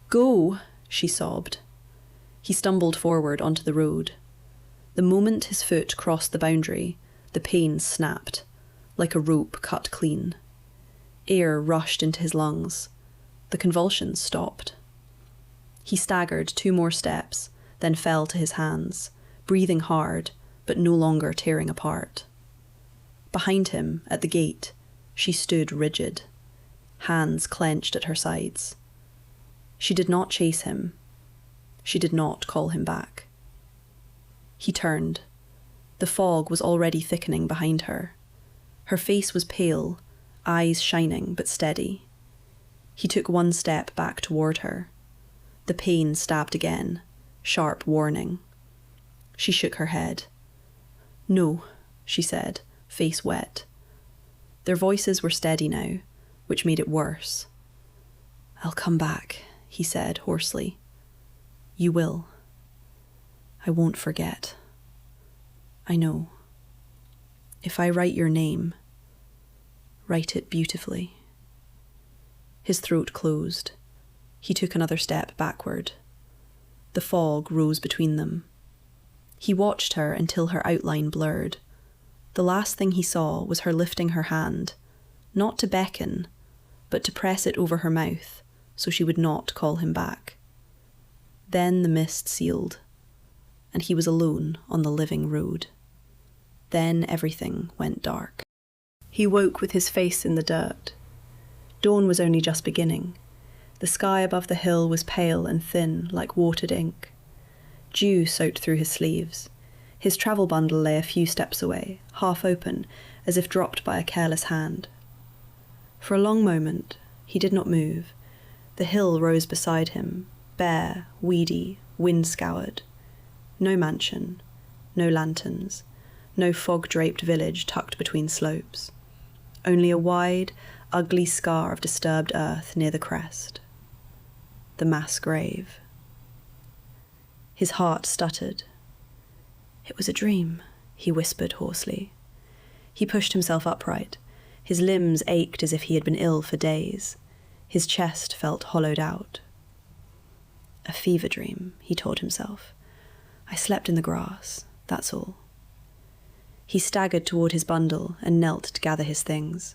"Go!" she sobbed. He stumbled forward onto the road. The moment his foot crossed the boundary, the pane snapped, like a rope cut clean. Air rushed into his lungs. The convulsions stopped. He staggered 2 more steps, then fell to his hands, breathing hard, but no longer tearing apart. Behind him, at the gate, she stood rigid, hands clenched at her sides. She did not chase him. She did not call him back. He turned. The fog was already thickening behind her. Her face was pale, eyes shining but steady. He took 1 step back toward her. The pain stabbed again, sharp warning. She shook her head. "No," she said, face wet. Their voices were steady now, which made it worse. "I'll come back," he said hoarsely. "You will. I won't forget. I know. If I write your name, write it beautifully." His throat closed. He took another step backward. The fog rose between them. He watched her until her outline blurred. The last thing he saw was her lifting her hand, not to beckon, but to press it over her mouth so she would not call him back. Then the mist sealed, and he was alone on the living road. Then everything went dark. He woke with his face in the dirt. Dawn was only just beginning. The sky above the hill was pale and thin, like watered ink. Dew soaked through his sleeves. His travel bundle lay a few steps away, half open, as if dropped by a careless hand. For a long moment, he did not move. The hill rose beside him, bare, weedy, wind-scoured. No mansion, no lanterns, no fog-draped village tucked between slopes. Only a wide, ugly scar of disturbed earth near the crest. The mass grave. His heart stuttered. "It was a dream," he whispered hoarsely. He pushed himself upright. His limbs ached as if he had been ill for days. His chest felt hollowed out. "A fever dream," he told himself. "I slept in the grass, that's all." He staggered toward his bundle and knelt to gather his things.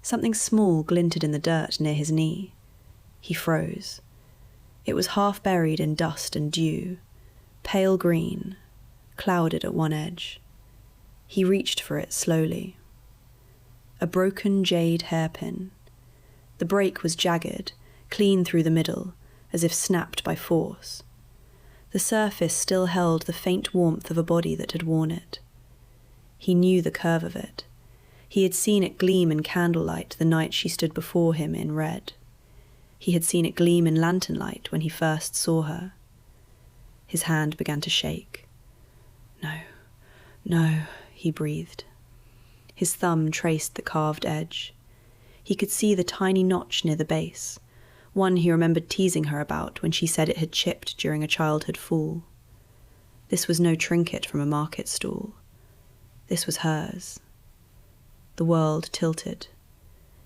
Something small glinted in the dirt near his knee. He froze. It was half buried in dust and dew, pale green, clouded at one edge. He reached for it slowly. A broken jade hairpin. The break was jagged, clean through the middle, as if snapped by force. The surface still held the faint warmth of a body that had worn it. He knew the curve of it. He had seen it gleam in candlelight the night she stood before him in red. He had seen it gleam in lantern light when he first saw her. His hand began to shake. "No, no," he breathed. His thumb traced the carved edge. He could see the tiny notch near the base, one he remembered teasing her about when she said it had chipped during a childhood fall. This was no trinket from a market stall. This was hers. The world tilted.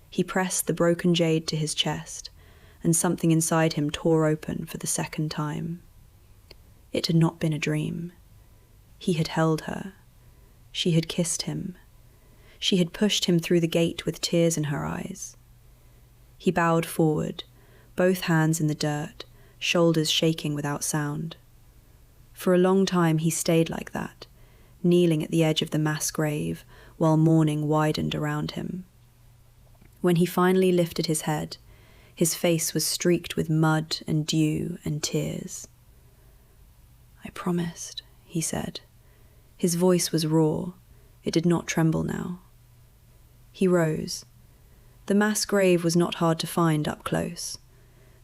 He pressed the broken jade to his chest, and something inside him tore open for the second time. It had not been a dream. He had held her. She had kissed him. She had pushed him through the gate with tears in her eyes. He bowed forward, both hands in the dirt, shoulders shaking without sound. For a long time he stayed like that, kneeling at the edge of the mass grave while mourning widened around him. When he finally lifted his head, his face was streaked with mud and dew and tears. "I promised," he said. His voice was raw. It did not tremble now. He rose. The mass grave was not hard to find up close.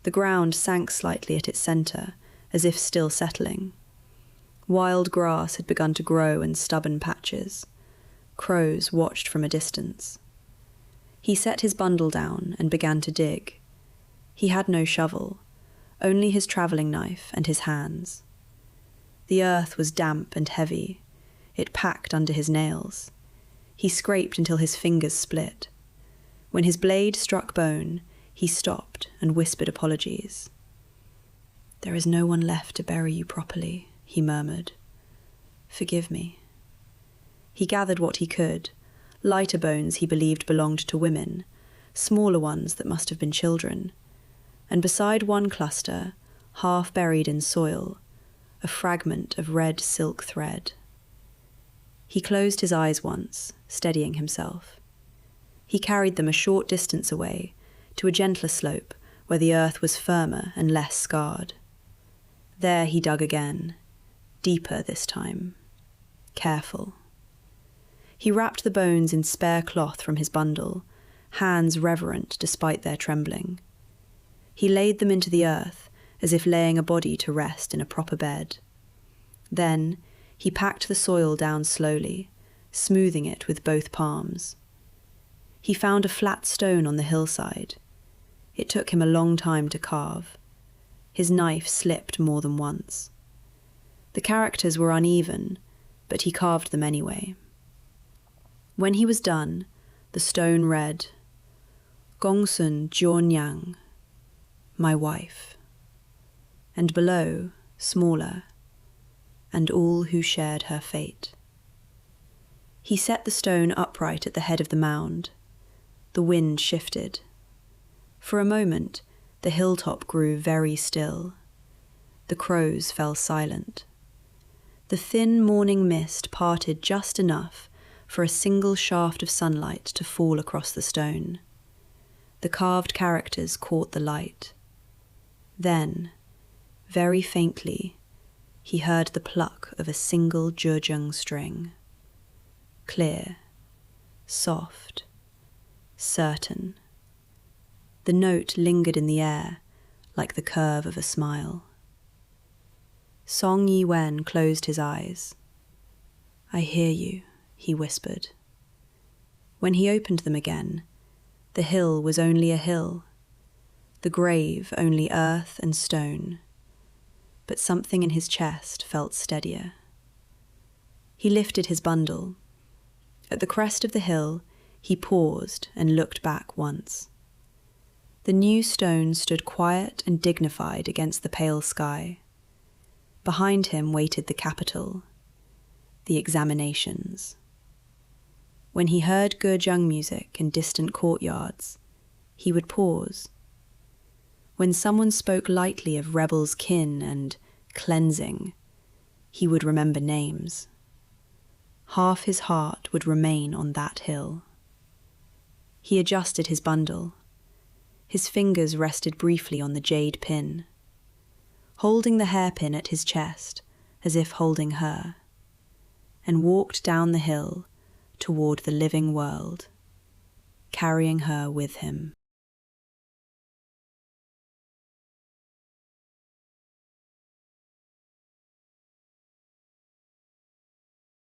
The ground sank slightly at its centre, as if still settling. Wild grass had begun to grow in stubborn patches. Crows watched from a distance. He set his bundle down and began to dig. He had no shovel, only his travelling knife and his hands. The earth was damp and heavy. It packed under his nails. He scraped until his fingers split. When his blade struck bone, he stopped and whispered apologies. "There is no one left to bury you properly," he murmured. "Forgive me." He gathered what he could, lighter bones he believed belonged to women, smaller ones that must have been children, and beside one cluster, half buried in soil, a fragment of red silk thread. He closed his eyes once, steadying himself. He carried them a short distance away, to a gentler slope where the earth was firmer and less scarred. There he dug again, deeper this time, careful. He wrapped the bones in spare cloth from his bundle, hands reverent despite their trembling. He laid them into the earth, as if laying a body to rest in a proper bed. Then he packed the soil down slowly, smoothing it with both palms. He found a flat stone on the hillside. It took him a long time to carve. His knife slipped more than once. The characters were uneven, but he carved them anyway. When he was done, the stone read, "Gongsun Ninth, my wife." And below, smaller, "and all who shared her fate." He set the stone upright at the head of the mound. The wind shifted. For a moment, the hilltop grew very still. The crows fell silent. The thin morning mist parted just enough for a single shaft of sunlight to fall across the stone. The carved characters caught the light. Then, very faintly, he heard the pluck of a single jurjung string. Clear, soft, certain. The note lingered in the air like the curve of a smile. Song Yi-Wen closed his eyes. "I hear you," he whispered. When he opened them again, the hill was only a hill, the grave only earth and stone, but something in his chest felt steadier. He lifted his bundle. At the crest of the hill, he paused and looked back once. The new stone stood quiet and dignified against the pale sky. Behind him waited the capital, the examinations. When he heard gurjung music in distant courtyards, he would pause. When someone spoke lightly of rebels' kin and cleansing, he would remember names. Half his heart would remain on that hill. He adjusted his bundle. His fingers rested briefly on the jade pin, holding the hairpin at his chest as if holding her, and walked down the hill toward the living world, carrying her with him.